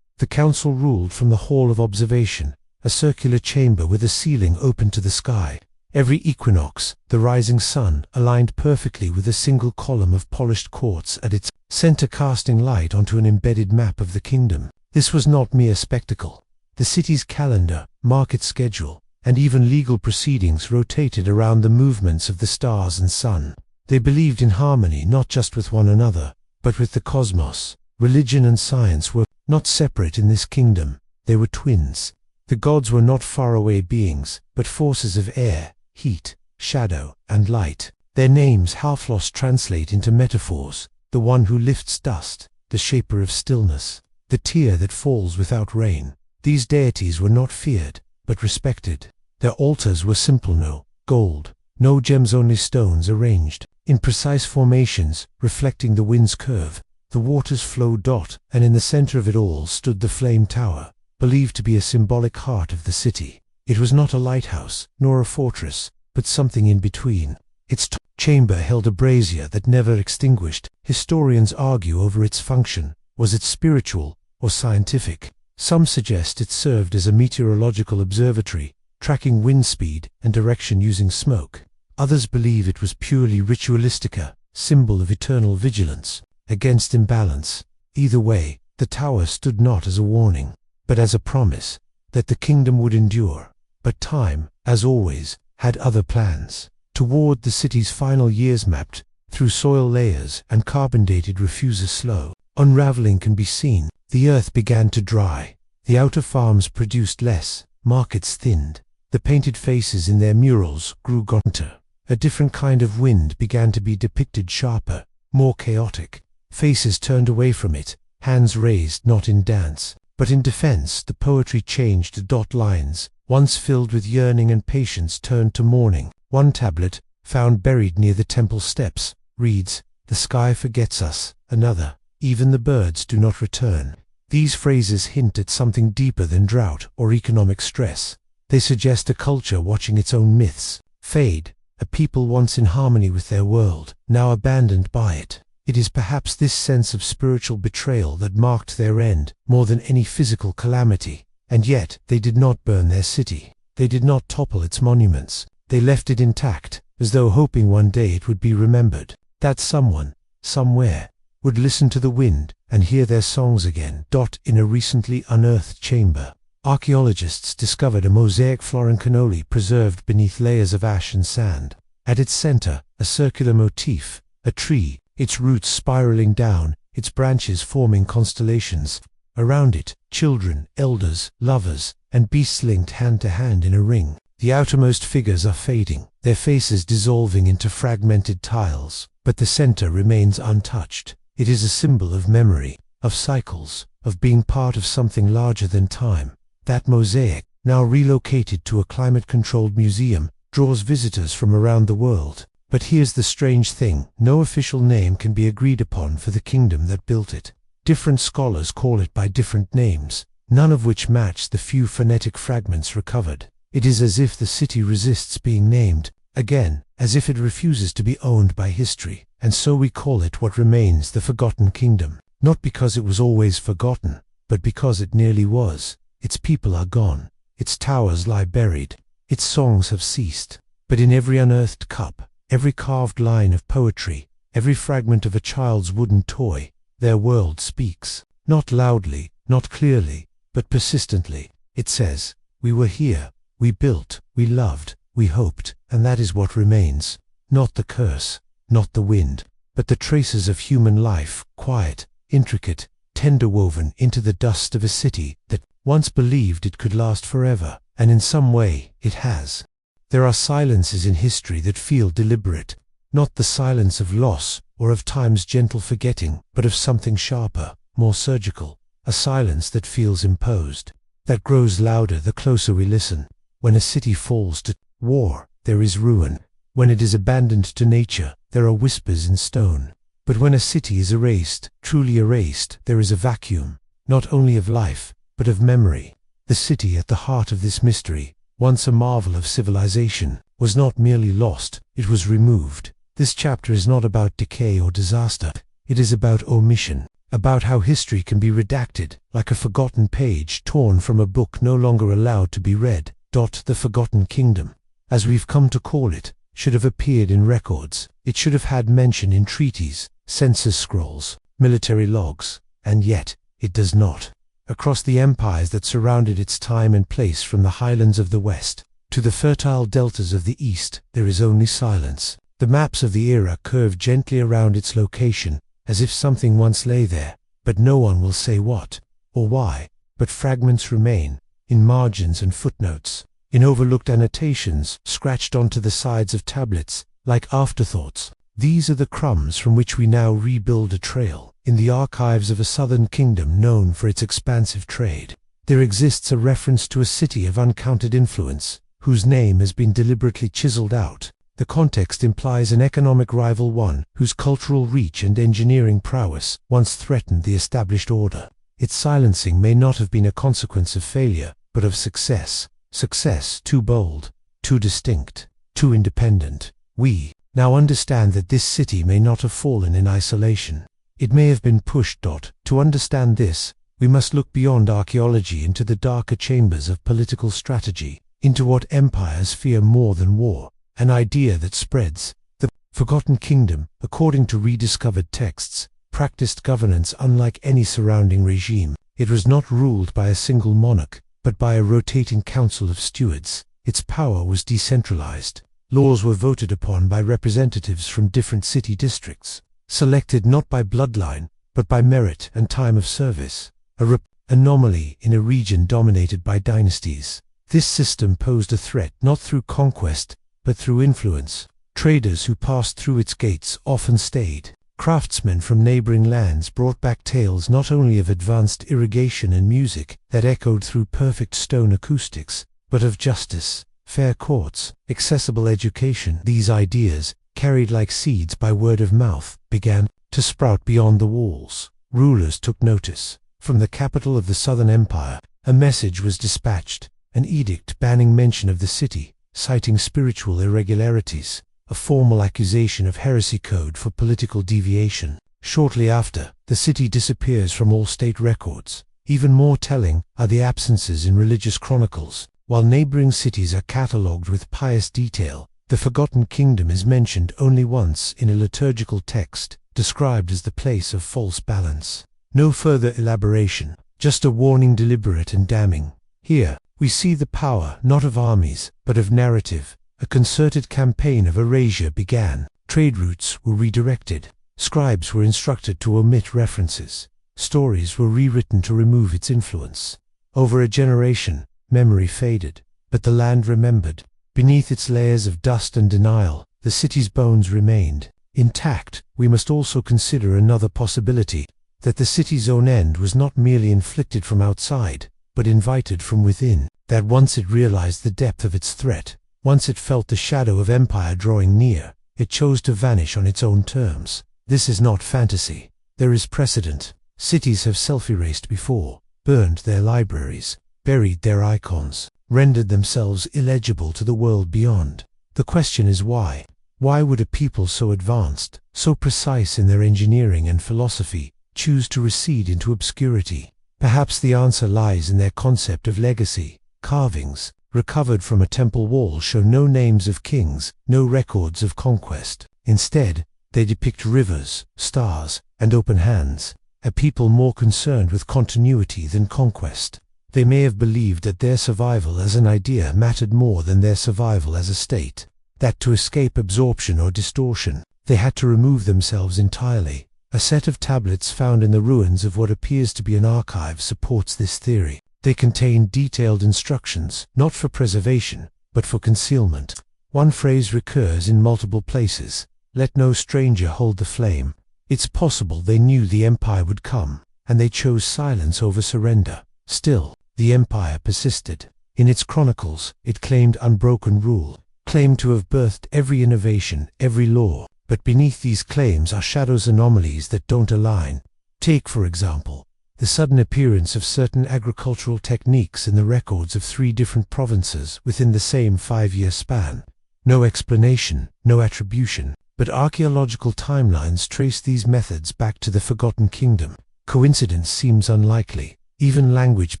The council ruled from the Hall of Observation, a circular chamber with a ceiling open to the sky. Every equinox, the rising sun aligned perfectly with a single column of polished quartz at its center, casting light onto an embedded map of the kingdom. This was not mere spectacle. The city's calendar, market schedule, and even legal proceedings rotated around the movements of the stars and sun. They believed in harmony not just with one another, but with the cosmos. Religion and science were not separate in this kingdom. They were twins. The gods were not faraway beings, but forces of air, heat, shadow, and light. Their names half-lost translate into metaphors: the one who lifts dust, the shaper of stillness, the tear that falls without rain. These deities were not feared, but respected. Their altars were simple: no gold, no gems, only stones arranged in precise formations, reflecting the wind's curve. The waters flowed, and in the center of it all stood the flame tower, believed to be a symbolic heart of the city. It was not a lighthouse, nor a fortress, but something in between. Its chamber held a brazier that never extinguished. Historians argue over its function. Was it spiritual or scientific? Some suggest it served as a meteorological observatory, tracking wind speed and direction using smoke. Others believe it was purely ritualistic, a symbol of eternal vigilance against imbalance. Either way, the tower stood not as a warning, but as a promise that the kingdom would endure. But time, as always, had other plans. Toward the city's final years, mapped through soil layers and carbon-dated refuses, slow unraveling can be seen. The earth began to dry. The outer farms produced less. Markets thinned. The painted faces in their murals grew gaunter. A different kind of wind began to be depicted, sharper, more chaotic. Faces turned away from it, hands raised not in dance, but in defense. The poetry changed. Lines, once filled with yearning and patience, turned to mourning. One tablet, found buried near the temple steps, reads, "The sky forgets us." Another, "Even the birds do not return." These phrases hint at something deeper than drought or economic stress. They suggest a culture watching its own myths fade, a people once in harmony with their world, now abandoned by it. It is perhaps this sense of spiritual betrayal that marked their end more than any physical calamity. And yet, they did not burn their city. They did not topple its monuments. They left it intact, as though hoping one day it would be remembered, that someone, somewhere, would listen to the wind and hear their songs again. In a recently unearthed chamber, archaeologists discovered a mosaic florin cannoli preserved beneath layers of ash and sand. At its center, a circular motif, a tree, its roots spiraling down, its branches forming constellations. Around it, children, elders, lovers, and beasts linked hand to hand in a ring. The outermost figures are fading, their faces dissolving into fragmented tiles, but the center remains untouched. It is a symbol of memory, of cycles, of being part of something larger than time. That mosaic, now relocated to a climate-controlled museum, draws visitors from around the world. But here's the strange thing: no official name can be agreed upon for the kingdom that built it. Different scholars call it by different names, none of which match the few phonetic fragments recovered. It is as if the city resists being named, again, as if it refuses to be owned by history, and so we call it what remains: the Forgotten Kingdom. Not because it was always forgotten, but because it nearly was. Its people are gone, its towers lie buried, its songs have ceased. But in every unearthed cup, every carved line of poetry, every fragment of a child's wooden toy, their world speaks. Not loudly, not clearly, but persistently. It says, "We were here, we built, we loved, we hoped," and that is what remains. Not the curse, not the wind, but the traces of human life, quiet, intricate, tender, woven into the dust of a city that once believed it could last forever, and in some way, it has. There are silences in history that feel deliberate, not the silence of loss or of time's gentle forgetting, but of something sharper, more surgical, a silence that feels imposed, that grows louder the closer we listen. When a city falls to war, there is ruin. When it is abandoned to nature, there are whispers in stone. But when a city is erased, truly erased, there is a vacuum, not only of life, but of memory. The city at the heart of this mystery, once a marvel of civilization, was not merely lost, it was removed. This chapter is not about decay or disaster, it is about omission, about how history can be redacted, like a forgotten page torn from a book no longer allowed to be read. The Forgotten Kingdom, as we've come to call it, should have appeared in records. It should have had mention in treaties, census scrolls, military logs, and yet, it does not. Across the empires that surrounded its time and place, from the highlands of the west to the fertile deltas of the east, there is only silence. The maps of the era curve gently around its location, as if something once lay there, but no one will say what or why. but fragments remain, in margins and footnotes, in overlooked annotations scratched onto the sides of tablets, like afterthoughts. These are the crumbs from which we now rebuild a trail. In the archives of a southern kingdom known for its expansive trade, there exists a reference to a city of uncounted influence, whose name has been deliberately chiseled out. The context implies an economic rival, one whose cultural reach and engineering prowess once threatened the established order. Its silencing may not have been a consequence of failure, but of success. Success too bold, too distinct, too independent. We now understand that this city may not have fallen in isolation. It may have been pushed. To understand this, we must look beyond archaeology into the darker chambers of political strategy, into what empires fear more than war, an idea that spreads. The Forgotten Kingdom, according to rediscovered texts, practiced governance unlike any surrounding regime. It was not ruled by a single monarch, but by a rotating council of stewards. Its power was decentralized. Laws were voted upon by representatives from different city districts, selected not by bloodline, but by merit and time of service, a anomaly in a region dominated by dynasties. This system posed a threat not through conquest, but through influence. Traders who passed through its gates often stayed. Craftsmen from neighboring lands brought back tales not only of advanced irrigation and music that echoed through perfect stone acoustics, but of justice, fair courts, accessible education. These ideas, carried like seeds by word of mouth, began to sprout beyond the walls. Rulers took notice. From the capital of the Southern Empire, a message was dispatched, an edict banning mention of the city, citing spiritual irregularities, a formal accusation of heresy code for political deviation. Shortly after, the city disappears from all state records. Even more telling are the absences in religious chronicles. While neighboring cities are catalogued with pious detail, the Forgotten Kingdom is mentioned only once in a liturgical text, described as the place of false balance. No further elaboration, just a warning deliberate and damning. Here, we see the power not of armies, but of narrative. A concerted campaign of erasure began. Trade routes were redirected. Scribes were instructed to omit references. Stories were rewritten to remove its influence. Over a generation, memory faded, but the land remembered. Beneath its layers of dust and denial, the city's bones remained intact. We must also consider another possibility, that the city's own end was not merely inflicted from outside, but invited from within. That once it realized the depth of its threat, once it felt the shadow of empire drawing near, it chose to vanish on its own terms. This is not fantasy. There is precedent. Cities have self-erased before, burned their libraries, buried their icons, rendered themselves illegible to the world beyond. The question is why? Why would a people so advanced, so precise in their engineering and philosophy, choose to recede into obscurity? Perhaps the answer lies in their concept of legacy. Carvings, recovered from a temple wall, show no names of kings, no records of conquest. Instead, they depict rivers, stars, and open hands, a people more concerned with continuity than conquest. They may have believed that their survival as an idea mattered more than their survival as a state, that to escape absorption or distortion, they had to remove themselves entirely. A set of tablets found in the ruins of what appears to be an archive supports this theory. They contain detailed instructions, not for preservation, but for concealment. One phrase recurs in multiple places: "Let no stranger hold the flame." It's possible they knew the empire would come, and they chose silence over surrender. Still, the empire persisted. In its chronicles, it claimed unbroken rule, claimed to have birthed every innovation, every law. But beneath these claims are shadows, anomalies that don't align. Take, for example, the sudden appearance of certain agricultural techniques in the records of 3 different provinces within the same 5-year span. No explanation, no attribution, but archaeological timelines trace these methods back to the Forgotten Kingdom. Coincidence seems unlikely. Even language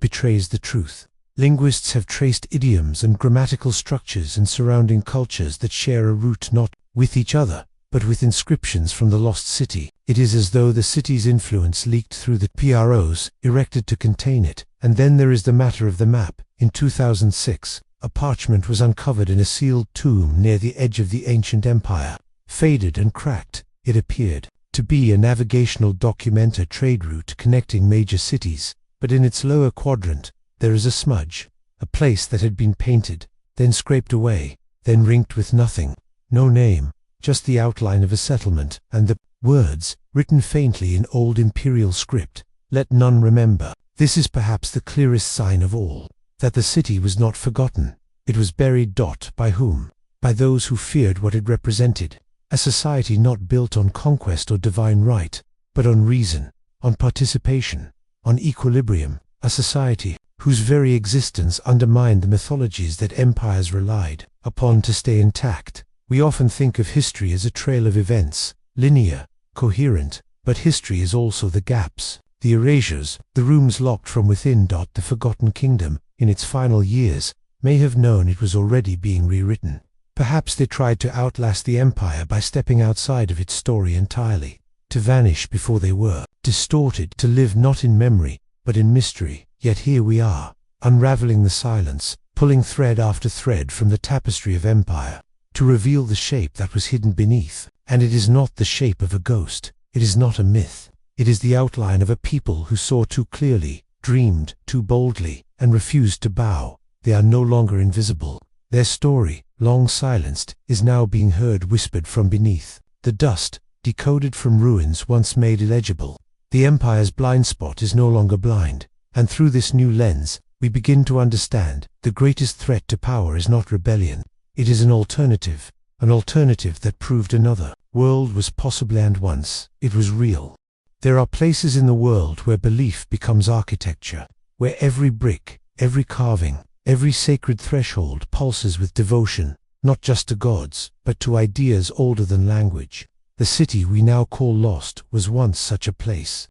betrays the truth. Linguists have traced idioms and grammatical structures in surrounding cultures that share a root not with each other, but with inscriptions from the lost city. It is as though the city's influence leaked through the PROs erected to contain it. And then there is the matter of the map. In 2006, a parchment was uncovered in a sealed tomb near the edge of the ancient empire. Faded and cracked, it appeared to be a navigational document, a trade route connecting major cities. but in its lower quadrant, there is a smudge, a place that had been painted, then scraped away, then rinked with nothing, no name, just the outline of a settlement, and the words, written faintly in old imperial script, "Let none remember." This is perhaps the clearest sign of all, that the city was not forgotten. It was buried. By whom? By those who feared what it represented. A society not built on conquest or divine right, but on reason, on participation, on equilibrium. A society whose very existence undermined the mythologies that empires relied upon to stay intact. We often think of history as a trail of events, linear, coherent, but history is also the gaps, the erasures, the rooms locked from within. The forgotten kingdom, in its final years, may have known it was already being rewritten. Perhaps they tried to outlast the empire by stepping outside of its story entirely, to vanish before they were distorted, to live not in memory, but in mystery. Yet here we are, unraveling the silence, pulling thread after thread from the tapestry of empire, to reveal the shape that was hidden beneath. And it is not the shape of a ghost, it is not a myth, it is the outline of a people who saw too clearly, dreamed too boldly, and refused to bow. They are no longer invisible. Their story, long silenced, is now being heard whispered from beneath the dust, decoded from ruins once made illegible. The empire's blind spot is no longer blind, and through this new lens, we begin to understand the greatest threat to power is not rebellion. It is an alternative that proved another world was possible, and once it was real. There are places in the world where belief becomes architecture, where every brick, every carving, every sacred threshold pulses with devotion, not just to gods, but to ideas older than language. The city we now call lost was once such a place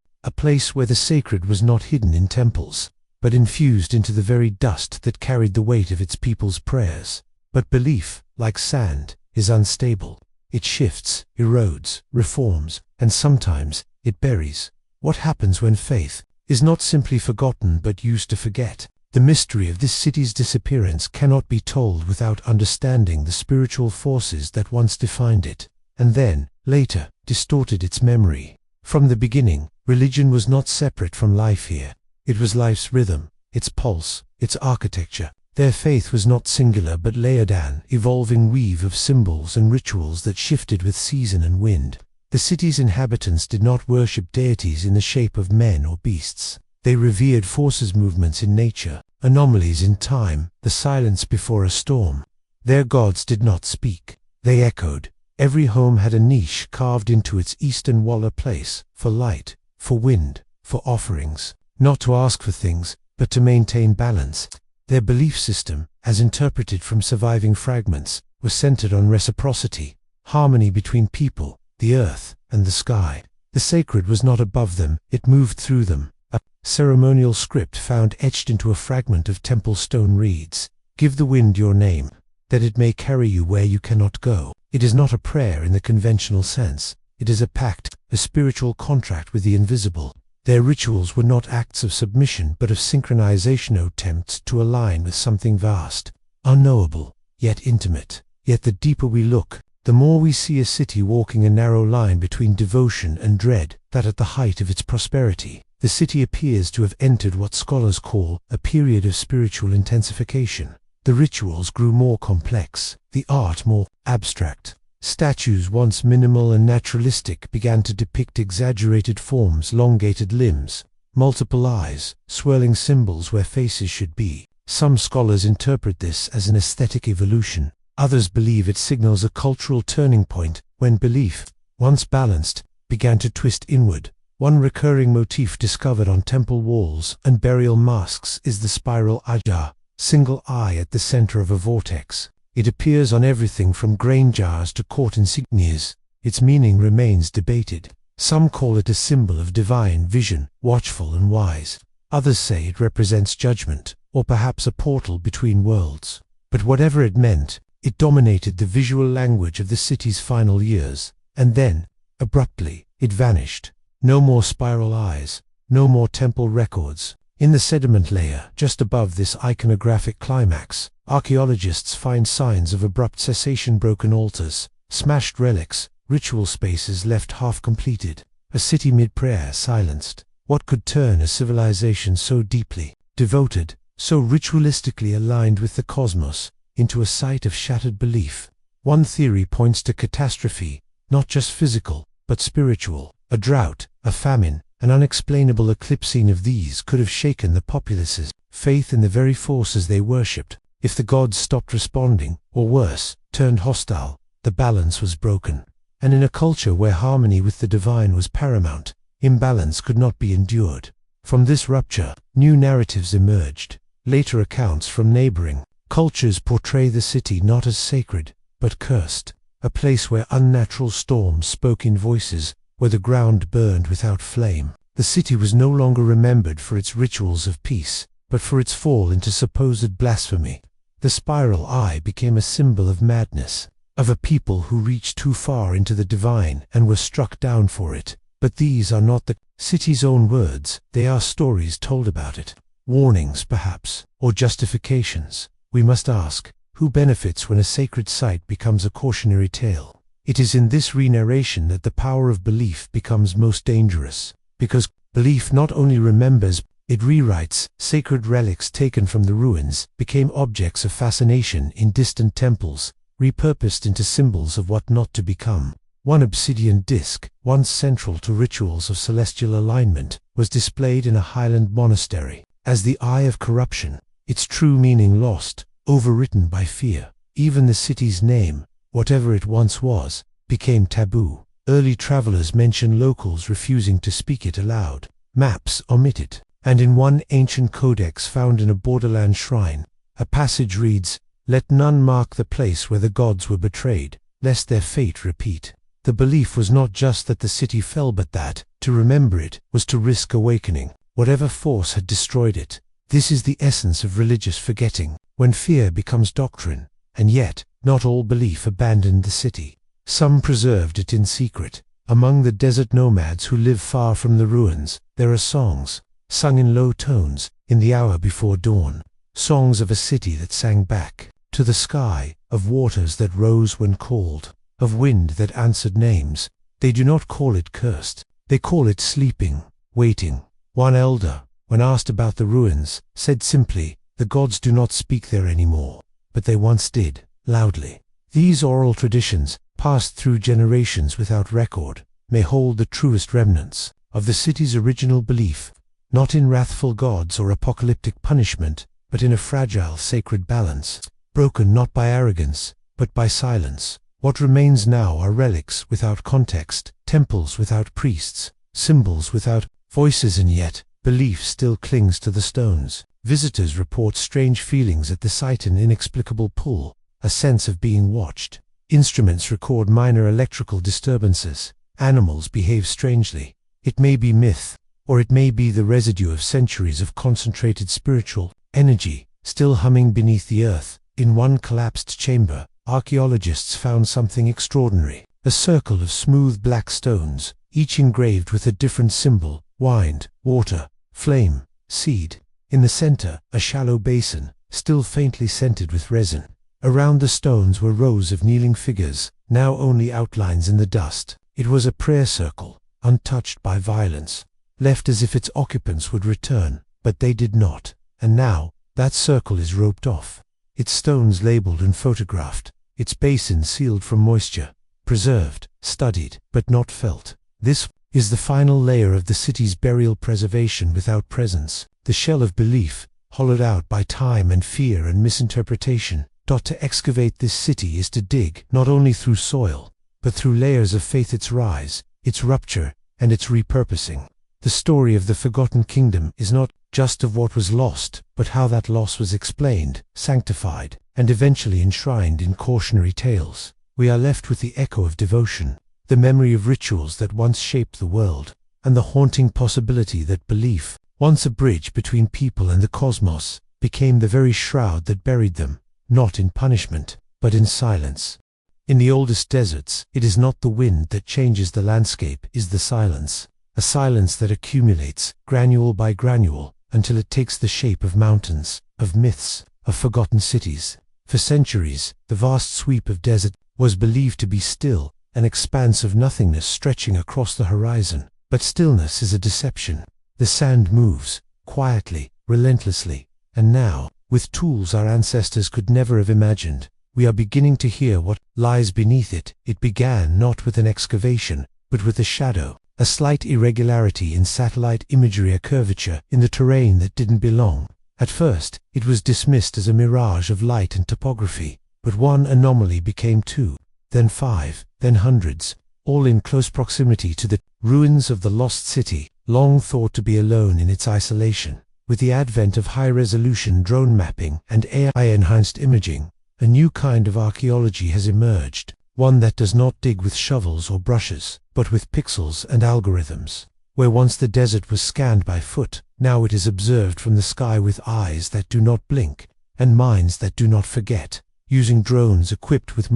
where the sacred was not hidden in temples, but infused into the very dust that carried the weight of its people's prayers. But belief, like sand, is unstable. It shifts, erodes, reforms, and sometimes it buries. What happens when faith is not simply forgotten but used to forget? The mystery of this city's disappearance cannot be told without understanding the spiritual forces that once defined it, and then, later, distorted its memory. From the beginning, religion was not separate from life here. It was life's rhythm, its pulse, its architecture. Their faith was not singular but layered, an evolving weave of symbols and rituals that shifted with season and wind. The city's inhabitants did not worship deities in the shape of men or beasts. They revered forces, movements in nature, anomalies in time, the silence before a storm. Their gods did not speak. They echoed. Every home had a niche carved into its eastern wall, a place for light, for wind, for offerings, not to ask for things, but to maintain balance. Their belief system, as interpreted from surviving fragments, was centered on reciprocity, harmony between people, the earth, and the sky. The sacred was not above them, it moved through them. A ceremonial script found etched into a fragment of temple stone reads, "Give the wind your name, that it may carry you where you cannot go." It is not a prayer in the conventional sense. It is a pact, a spiritual contract with the invisible. Their rituals were not acts of submission but of synchronization, attempts to align with something vast, unknowable, yet intimate. Yet the deeper we look, the more we see a city walking a narrow line between devotion and dread, that at the height of its prosperity, the city appears to have entered what scholars call a period of spiritual intensification. The rituals grew more complex, the art more abstract. Statues once minimal and naturalistic began to depict exaggerated forms, elongated limbs, multiple eyes, swirling symbols where faces should be. Some scholars interpret this as an aesthetic evolution. Others believe it signals a cultural turning point, when belief, once balanced, began to twist inward. One recurring motif discovered on temple walls and burial masks is the spiral ajar, single eye at the center of a vortex. It appears on everything from grain jars to court insignias. Its meaning remains debated. Some call it a symbol of divine vision, watchful and wise. Others say it represents judgment, or perhaps a portal between worlds. But whatever it meant, it dominated the visual language of the city's final years. And then, abruptly, it vanished. No more spiral eyes, no more temple records. In the sediment layer, just above this iconographic climax, archaeologists find signs of abrupt cessation: broken altars, smashed relics, ritual spaces left half completed. A city mid-prayer, silenced. What could turn a civilization so deeply devoted, so ritualistically aligned with the cosmos, into a site of shattered belief? One theory points to catastrophe, not just physical, but spiritual. A drought, a famine, an unexplainable eclipsing of these could have shaken the populace's faith in the very forces they worshipped. If the gods stopped responding, or worse, turned hostile, the balance was broken. And in a culture where harmony with the divine was paramount, imbalance could not be endured. From this rupture, new narratives emerged. Later accounts from neighboring cultures portray the city not as sacred, but cursed, a place where unnatural storms spoke in voices, where the ground burned without flame. The city was no longer remembered for its rituals of peace, but for its fall into supposed blasphemy. The spiral eye became a symbol of madness, of a people who reached too far into the divine and were struck down for it. But these are not the city's own words, they are stories told about it. Warnings, perhaps, or justifications. We must ask, who benefits when a sacred site becomes a cautionary tale? It is in this re-narration that the power of belief becomes most dangerous, because belief not only remembers, it rewrites. Sacred relics taken from the ruins became objects of fascination in distant temples, repurposed into symbols of what not to become. One obsidian disc, once central to rituals of celestial alignment, was displayed in a highland monastery as the eye of corruption, its true meaning lost, overwritten by fear. Even the city's name, whatever it once was, became taboo. Early travelers mention locals refusing to speak it aloud. Maps omit it, and in one ancient codex found in a borderland shrine, a passage reads, "Let none mark the place where the gods were betrayed, lest their fate repeat." The belief was not just that the city fell, but that, to remember it, was to risk awakening, whatever force had destroyed it. This is the essence of religious forgetting, when fear becomes doctrine. And yet, not all belief abandoned the city. Some preserved it in secret. Among the desert nomads who live far from the ruins, there are songs, sung in low tones, in the hour before dawn. Songs of a city that sang back to the sky, of waters that rose when called, of wind that answered names. They do not call it cursed. They call it sleeping, waiting. One elder, when asked about the ruins, said simply, "The gods do not speak there anymore, but they once did, loudly." These oral traditions, passed through generations without record, may hold the truest remnants of the city's original belief, not in wrathful gods or apocalyptic punishment, but in a fragile sacred balance, broken not by arrogance, but by silence. What remains now are relics without context, temples without priests, symbols without voices, and yet belief still clings to the stones. Visitors report strange feelings at the site, an inexplicable pull, a sense of being watched. Instruments record minor electrical disturbances. Animals behave strangely. It may be myth, or it may be the residue of centuries of concentrated spiritual energy, still humming beneath the earth. In one collapsed chamber, archaeologists found something extraordinary. A circle of smooth black stones, each engraved with a different symbol: wind, water, flame, seed. In the center, a shallow basin, still faintly scented with resin. Around the stones were rows of kneeling figures, now only outlines in the dust. It was a prayer circle, untouched by violence, left as if its occupants would return, but they did not. And now, that circle is roped off. Its stones labeled and photographed, its basin sealed from moisture, preserved, studied, but not felt. This is the final layer of the city's burial, preservation without presence. The shell of belief, hollowed out by time and fear and misinterpretation. To excavate this city is to dig, not only through soil, but through layers of faith, its rise, its rupture, and its repurposing. The story of the forgotten kingdom is not just of what was lost, but how that loss was explained, sanctified, and eventually enshrined in cautionary tales. We are left with the echo of devotion, the memory of rituals that once shaped the world, and the haunting possibility that belief, once a bridge between people and the cosmos, became the very shroud that buried them, not in punishment, but in silence. In the oldest deserts, it is not the wind that changes the landscape, it is the silence. A silence that accumulates, granule by granule, until it takes the shape of mountains, of myths, of forgotten cities. For centuries, the vast sweep of desert was believed to be still, an expanse of nothingness stretching across the horizon. But stillness is a deception. The sand moves, quietly, relentlessly, and now, with tools our ancestors could never have imagined, we are beginning to hear what lies beneath it. It began not with an excavation, but with a shadow, a slight irregularity in satellite imagery, a curvature in the terrain that didn't belong. At first, it was dismissed as a mirage of light and topography, but one anomaly became two, then five, then hundreds, all in close proximity to the ruins of the lost city, long thought to be alone in its isolation. With the advent of high-resolution drone mapping and AI-enhanced imaging, a new kind of archaeology has emerged, one that does not dig with shovels or brushes, but with pixels and algorithms. Where once the desert was scanned by foot, now it is observed from the sky with eyes that do not blink, and minds that do not forget. Using drones equipped with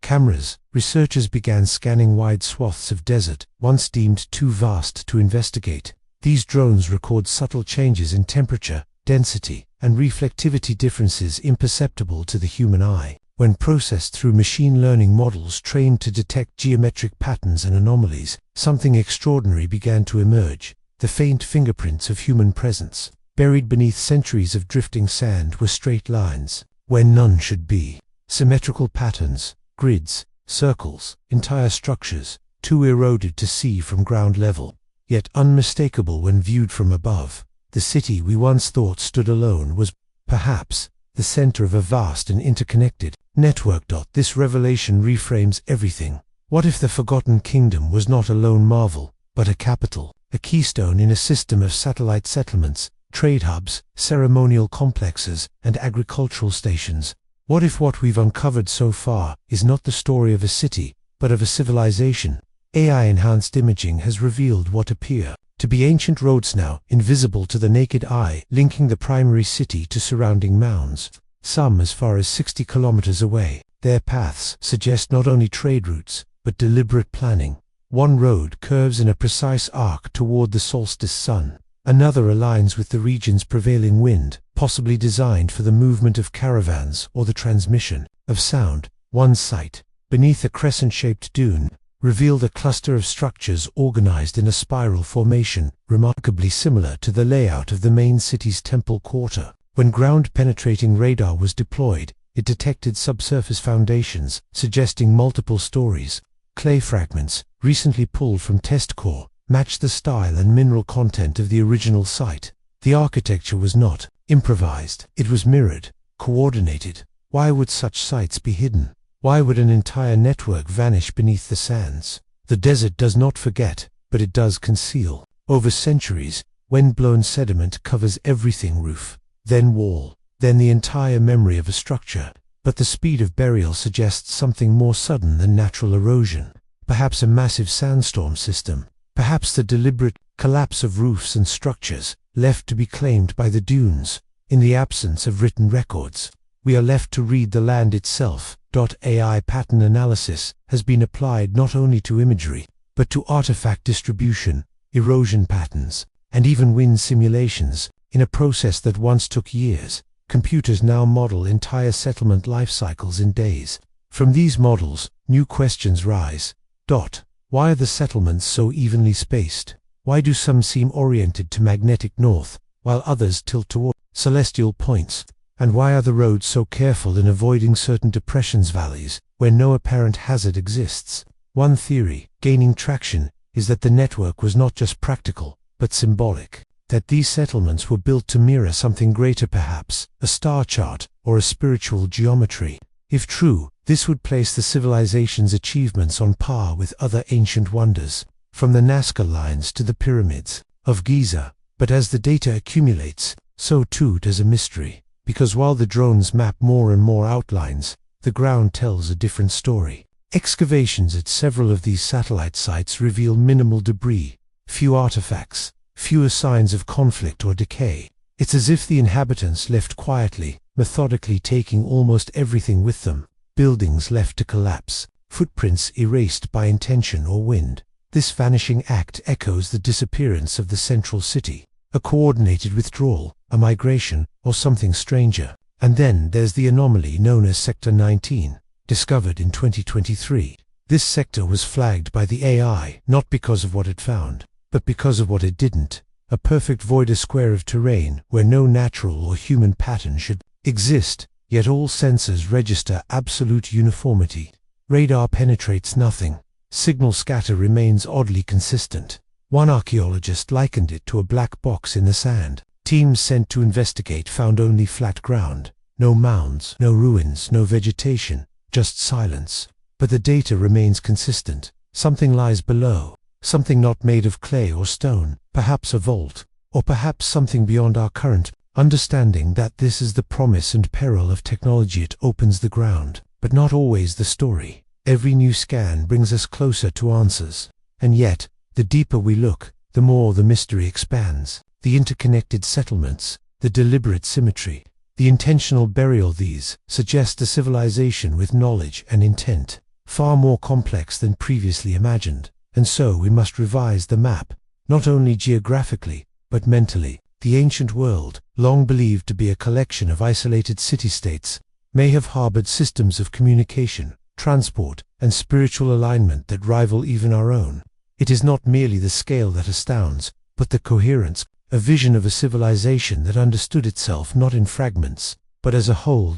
cameras, researchers began scanning wide swaths of desert, once deemed too vast to investigate. These drones record subtle changes in temperature, density, and reflectivity, differences imperceptible to the human eye. When processed through machine learning models trained to detect geometric patterns and anomalies, something extraordinary began to emerge. The faint fingerprints of human presence, buried beneath centuries of drifting sand, were straight lines, where none should be. Symmetrical patterns, grids, circles, entire structures, too eroded to see from ground level, yet unmistakable when viewed from above. The city we once thought stood alone was, perhaps, the center of a vast and interconnected network. This revelation reframes everything. What if the Forgotten Kingdom was not a lone marvel, but a capital, a keystone in a system of satellite settlements, trade hubs, ceremonial complexes, and agricultural stations? What if what we've uncovered so far is not the story of a city, but of a civilization? AI-enhanced imaging has revealed what appear to be ancient roads, now invisible to the naked eye, linking the primary city to surrounding mounds, some as far as 60 kilometers away. Their paths suggest not only trade routes, but deliberate planning. One road curves in a precise arc toward the solstice sun. Another aligns with the region's prevailing wind, possibly designed for the movement of caravans or the transmission of sound. One site, beneath a crescent-shaped dune, revealed a cluster of structures organized in a spiral formation, remarkably similar to the layout of the main city's temple quarter. When ground-penetrating radar was deployed, it detected subsurface foundations, suggesting multiple stories. Clay fragments, recently pulled from test core, matched the style and mineral content of the original site. The architecture was not improvised. It was mirrored, coordinated. Why would such sites be hidden? Why would an entire network vanish beneath the sands? The desert does not forget, but it does conceal. Over centuries, wind-blown sediment covers everything: roof, then wall, then the entire memory of a structure. But the speed of burial suggests something more sudden than natural erosion. Perhaps a massive sandstorm system. Perhaps the deliberate collapse of roofs and structures, left to be claimed by the dunes. In the absence of written records, we are left to read the land itself. AI pattern analysis has been applied not only to imagery, but to artifact distribution, erosion patterns, and even wind simulations. In a process that once took years, computers now model entire settlement life cycles in days. From these models, new questions rise. Why are the settlements so evenly spaced? Why do some seem oriented to magnetic north, while others tilt toward celestial points? And why are the roads so careful in avoiding certain depressions, valleys, where no apparent hazard exists? One theory, gaining traction, is that the network was not just practical, but symbolic. That these settlements were built to mirror something greater, perhaps a star chart or a spiritual geometry. If true, this would place the civilization's achievements on par with other ancient wonders, from the Nazca lines to the pyramids of Giza. But as the data accumulates, so too does a mystery. Because while the drones map more and more outlines, the ground tells a different story. Excavations at several of these satellite sites reveal minimal debris, few artifacts, fewer signs of conflict or decay. It's as if the inhabitants left quietly, methodically, taking almost everything with them. Buildings left to collapse, footprints erased by intention or wind. This vanishing act echoes the disappearance of the central city. A coordinated withdrawal, a migration, or something stranger. And then there's the anomaly known as Sector 19, discovered in 2023. This sector was flagged by the AI, not because of what it found, but because of what it didn't. a perfect void, a square of terrain where no natural or human pattern should exist, yet all sensors register absolute uniformity. Radar penetrates nothing. Signal scatter remains oddly consistent. One archaeologist likened it to a black box in the sand. Teams sent to investigate found only flat ground. No mounds, no ruins, no vegetation, just silence. But the data remains consistent. Something lies below. Something not made of clay or stone, perhaps a vault, or perhaps something beyond our current understanding. That this is the promise and peril of technology. It opens the ground, but not always the story. Every new scan brings us closer to answers. And yet, the deeper we look, the more the mystery expands. The interconnected settlements, the deliberate symmetry, the intentional burial, these suggest a civilization with knowledge and intent, far more complex than previously imagined. And so we must revise the map, not only geographically, but mentally. The ancient world, long believed to be a collection of isolated city-states, may have harbored systems of communication, transport, and spiritual alignment that rival even our own. It is not merely the scale that astounds, but the coherence, a vision of a civilization that understood itself not in fragments, but as a whole.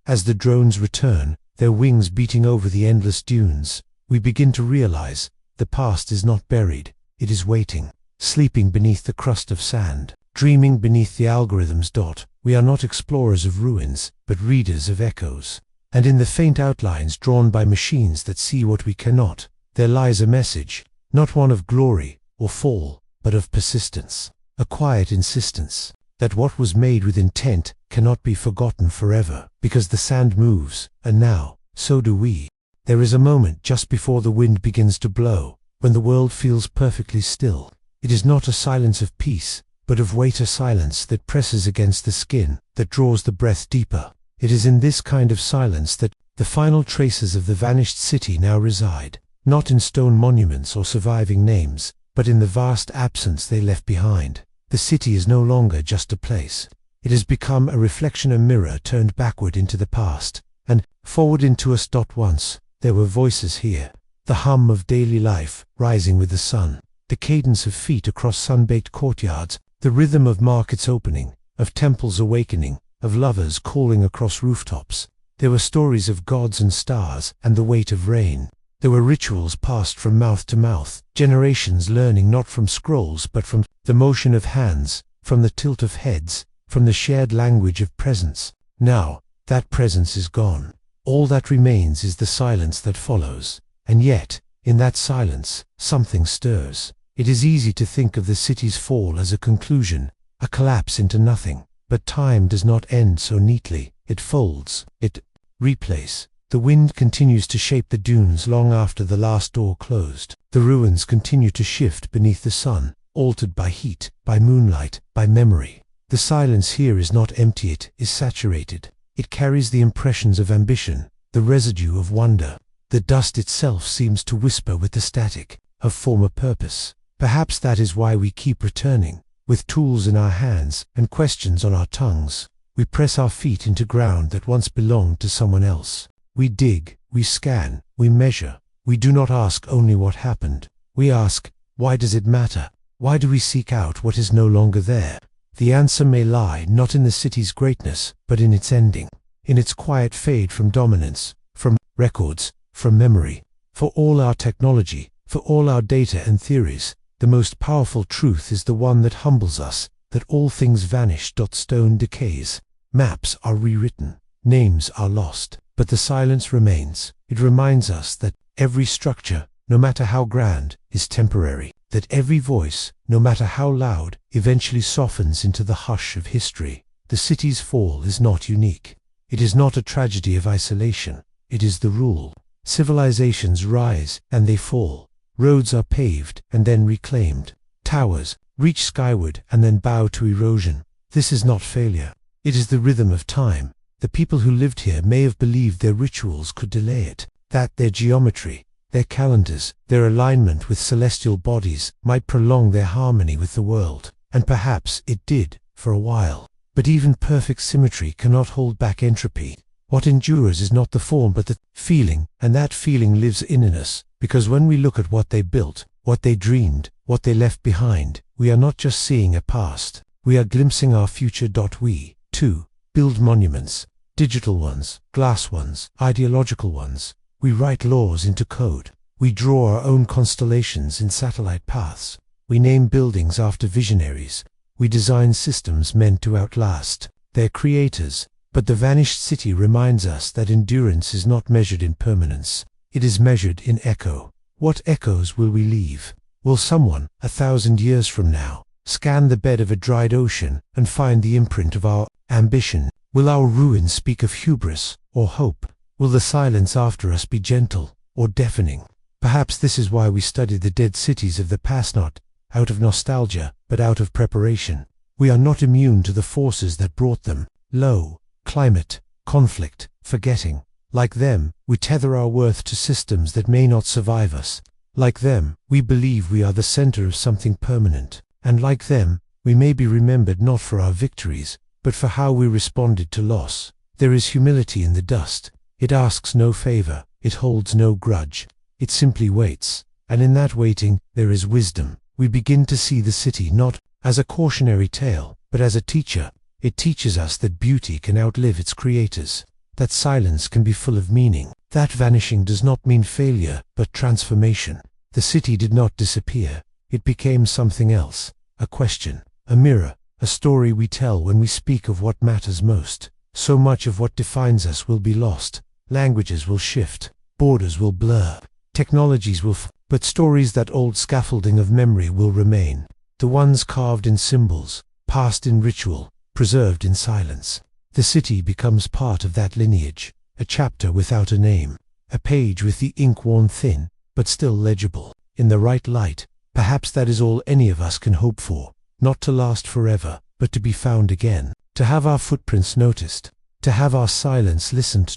As the drones return, their wings beating over the endless dunes, we begin to realize the past is not buried, it is waiting, sleeping beneath the crust of sand, dreaming beneath the algorithms. We are not explorers of ruins, but readers of echoes. And in the faint outlines drawn by machines that see what we cannot, there lies a message, not one of glory or fall, but of persistence, a quiet insistence that what was made with intent cannot be forgotten forever, because the sand moves, and now, so do we. There is a moment just before the wind begins to blow, when the world feels perfectly still. It is not a silence of peace, but of weight, a silence that presses against the skin, that draws the breath deeper. It is in this kind of silence that the final traces of the vanished city now reside, not in stone monuments or surviving names, but in the vast absence they left behind. The city is no longer just a place. It has become a reflection, a mirror turned backward into the past, and forward into us. Once there were voices here, the hum of daily life rising with the sun, the cadence of feet across sun-baked courtyards, the rhythm of markets opening, of temples awakening, of lovers calling across rooftops. There were stories of gods and stars and the weight of rain. There were rituals passed from mouth to mouth, generations learning not from scrolls but from the motion of hands, from the tilt of heads, from the shared language of presence. Now, that presence is gone. All that remains is the silence that follows. And yet, in that silence, something stirs. It is easy to think of the city's fall as a conclusion, a collapse into nothing. But time does not end so neatly. It folds, it replays. The wind continues to shape the dunes long after the last door closed. The ruins continue to shift beneath the sun, altered by heat, by moonlight, by memory. The silence here is not empty, it is saturated. It carries the impressions of ambition, the residue of wonder. The dust itself seems to whisper with the static of former purpose. Perhaps that is why we keep returning. With tools in our hands and questions on our tongues, we press our feet into ground that once belonged to someone else. We dig, we scan, we measure. We do not ask only what happened. We ask, why does it matter? Why do we seek out what is no longer there? The answer may lie not in the city's greatness, but in its ending, in its quiet fade from dominance, from records, from memory. For all our technology, for all our data and theories, the most powerful truth is the one that humbles us, that all things vanish. Stone decays, maps are rewritten, names are lost, but the silence remains. It reminds us that every structure, no matter how grand, is temporary, that every voice, no matter how loud, eventually softens into the hush of history. The city's fall is not unique. It is not a tragedy of isolation. It is the rule. Civilizations rise and they fall. Roads are paved and then reclaimed. Towers reach skyward and then bow to erosion. This is not failure. It is the rhythm of time. The people who lived here may have believed their rituals could delay it, that their geometry, their calendars, their alignment with celestial bodies might prolong their harmony with the world. And perhaps it did, for a while. But even perfect symmetry cannot hold back entropy. What endures is not the form but the feeling, and that feeling lives in us, because when we look at what they built, what they dreamed, what they left behind. We are not just seeing a past, we are glimpsing our future. We, too, build monuments, digital ones, glass ones, ideological ones. We write laws into code. We draw our own constellations in satellite paths. We name buildings after visionaries. We design systems meant to outlast their creators. But the vanished city reminds us that endurance is not measured in permanence. It is measured in echo. What echoes will we leave? Will someone, 1,000 years from now, scan the bed of a dried ocean and find the imprint of our ambition? Will our ruins speak of hubris or hope? Will the silence after us be gentle or deafening? Perhaps this is why we study the dead cities of the past, not out of nostalgia, but out of preparation. We are not immune to the forces that brought them low. Climate, conflict, forgetting. Like them, we tether our worth to systems that may not survive us. Like them, we believe we are the center of something permanent. And like them, we may be remembered not for our victories, but for how we responded to loss. There is humility in the dust. It asks no favor, it holds no grudge. It simply waits. And in that waiting, there is wisdom. We begin to see the city not as a cautionary tale, but as a teacher. It teaches us that beauty can outlive its creators, that silence can be full of meaning, that vanishing does not mean failure, but transformation. The city did not disappear. It became something else, a question, a mirror, a story we tell when we speak of what matters most. So much of what defines us will be lost. Languages will shift, borders will blur, technologies will but stories, that old scaffolding of memory, will remain. The ones carved in symbols, passed in ritual, preserved in silence. The city becomes part of that lineage, a chapter without a name, a page with the ink worn thin, but still legible. In the right light, perhaps that is all any of us can hope for, not to last forever, but to be found again, to have our footprints noticed, to have our silence listened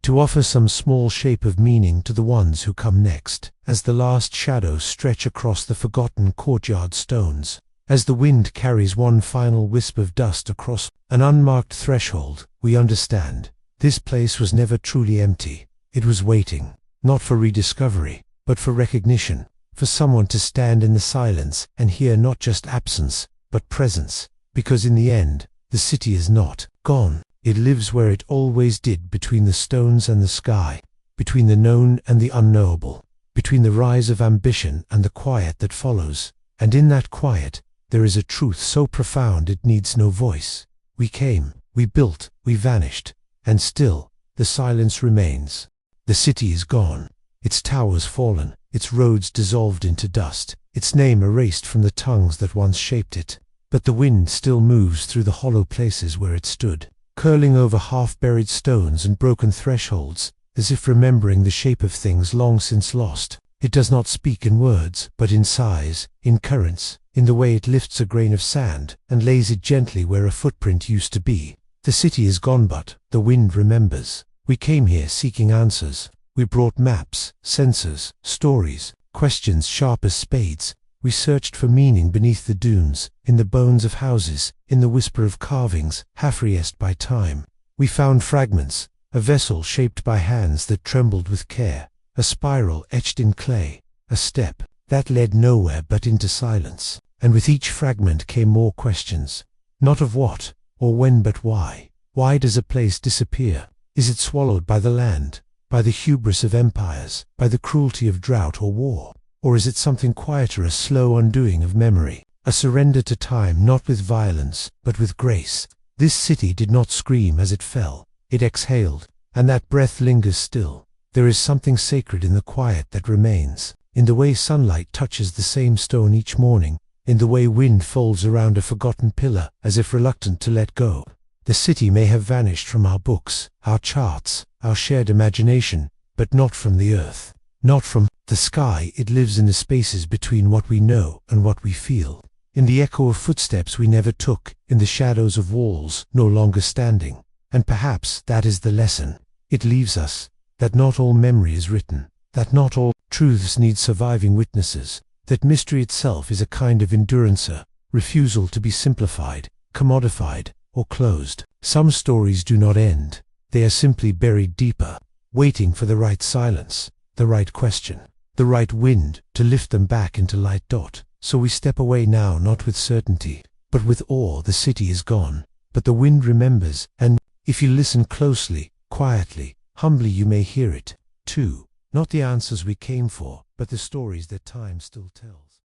to offer some small shape of meaning to the ones who come next. As the last shadows stretch across the forgotten courtyard stones, as the wind carries one final wisp of dust across an unmarked threshold, we understand. This place was never truly empty. It was waiting, not for rediscovery, but for recognition, for someone to stand in the silence and hear not just absence, but presence. Because in the end, the city is not gone. It lives where it always did, between the stones and the sky, between the known and the unknowable, between the rise of ambition and the quiet that follows. And in that quiet, there is a truth so profound it needs no voice. We came, we built, we vanished, and still, the silence remains. The city is gone, its towers fallen, its roads dissolved into dust, its name erased from the tongues that once shaped it. But the wind still moves through the hollow places where it stood, curling over half-buried stones and broken thresholds, as if remembering the shape of things long since lost. It does not speak in words, but in sighs, in currents, in the way it lifts a grain of sand and lays it gently where a footprint used to be. The city is gone, but the wind remembers. We came here seeking answers. We brought maps, sensors, stories, questions sharp as spades. We searched for meaning beneath the dunes, in the bones of houses, in the whisper of carvings, half-erased by time. We found fragments, a vessel shaped by hands that trembled with care, a spiral etched in clay, a step that led nowhere but into silence. And with each fragment came more questions, not of what or when, but why. Why does a place disappear? Is it swallowed by the land, by the hubris of empires, by the cruelty of drought or war? Or is it something quieter, a slow undoing of memory, a surrender to time, not with violence, but with grace? This city did not scream as it fell. It exhaled, and that breath lingers still. There is something sacred in the quiet that remains, in the way sunlight touches the same stone each morning, in the way wind folds around a forgotten pillar, as if reluctant to let go. The city may have vanished from our books, our charts, our shared imagination, but not from the earth, not from the sky. It lives in the spaces between what we know and what we feel, in the echo of footsteps we never took, in the shadows of walls no longer standing. And perhaps that is the lesson it leaves us, that not all memory is written, that not all truths need surviving witnesses, that mystery itself is a kind of endurancer, refusal to be simplified, commodified, or closed. Some stories do not end. They are simply buried deeper, waiting for the right silence, the right question. the right wind to lift them back into light dot. So we step away now, not with certainty, but with awe. The city is gone, but the wind remembers, and if you listen closely, quietly, humbly, you may hear it too. Not the answers we came for, but the stories that time still tells.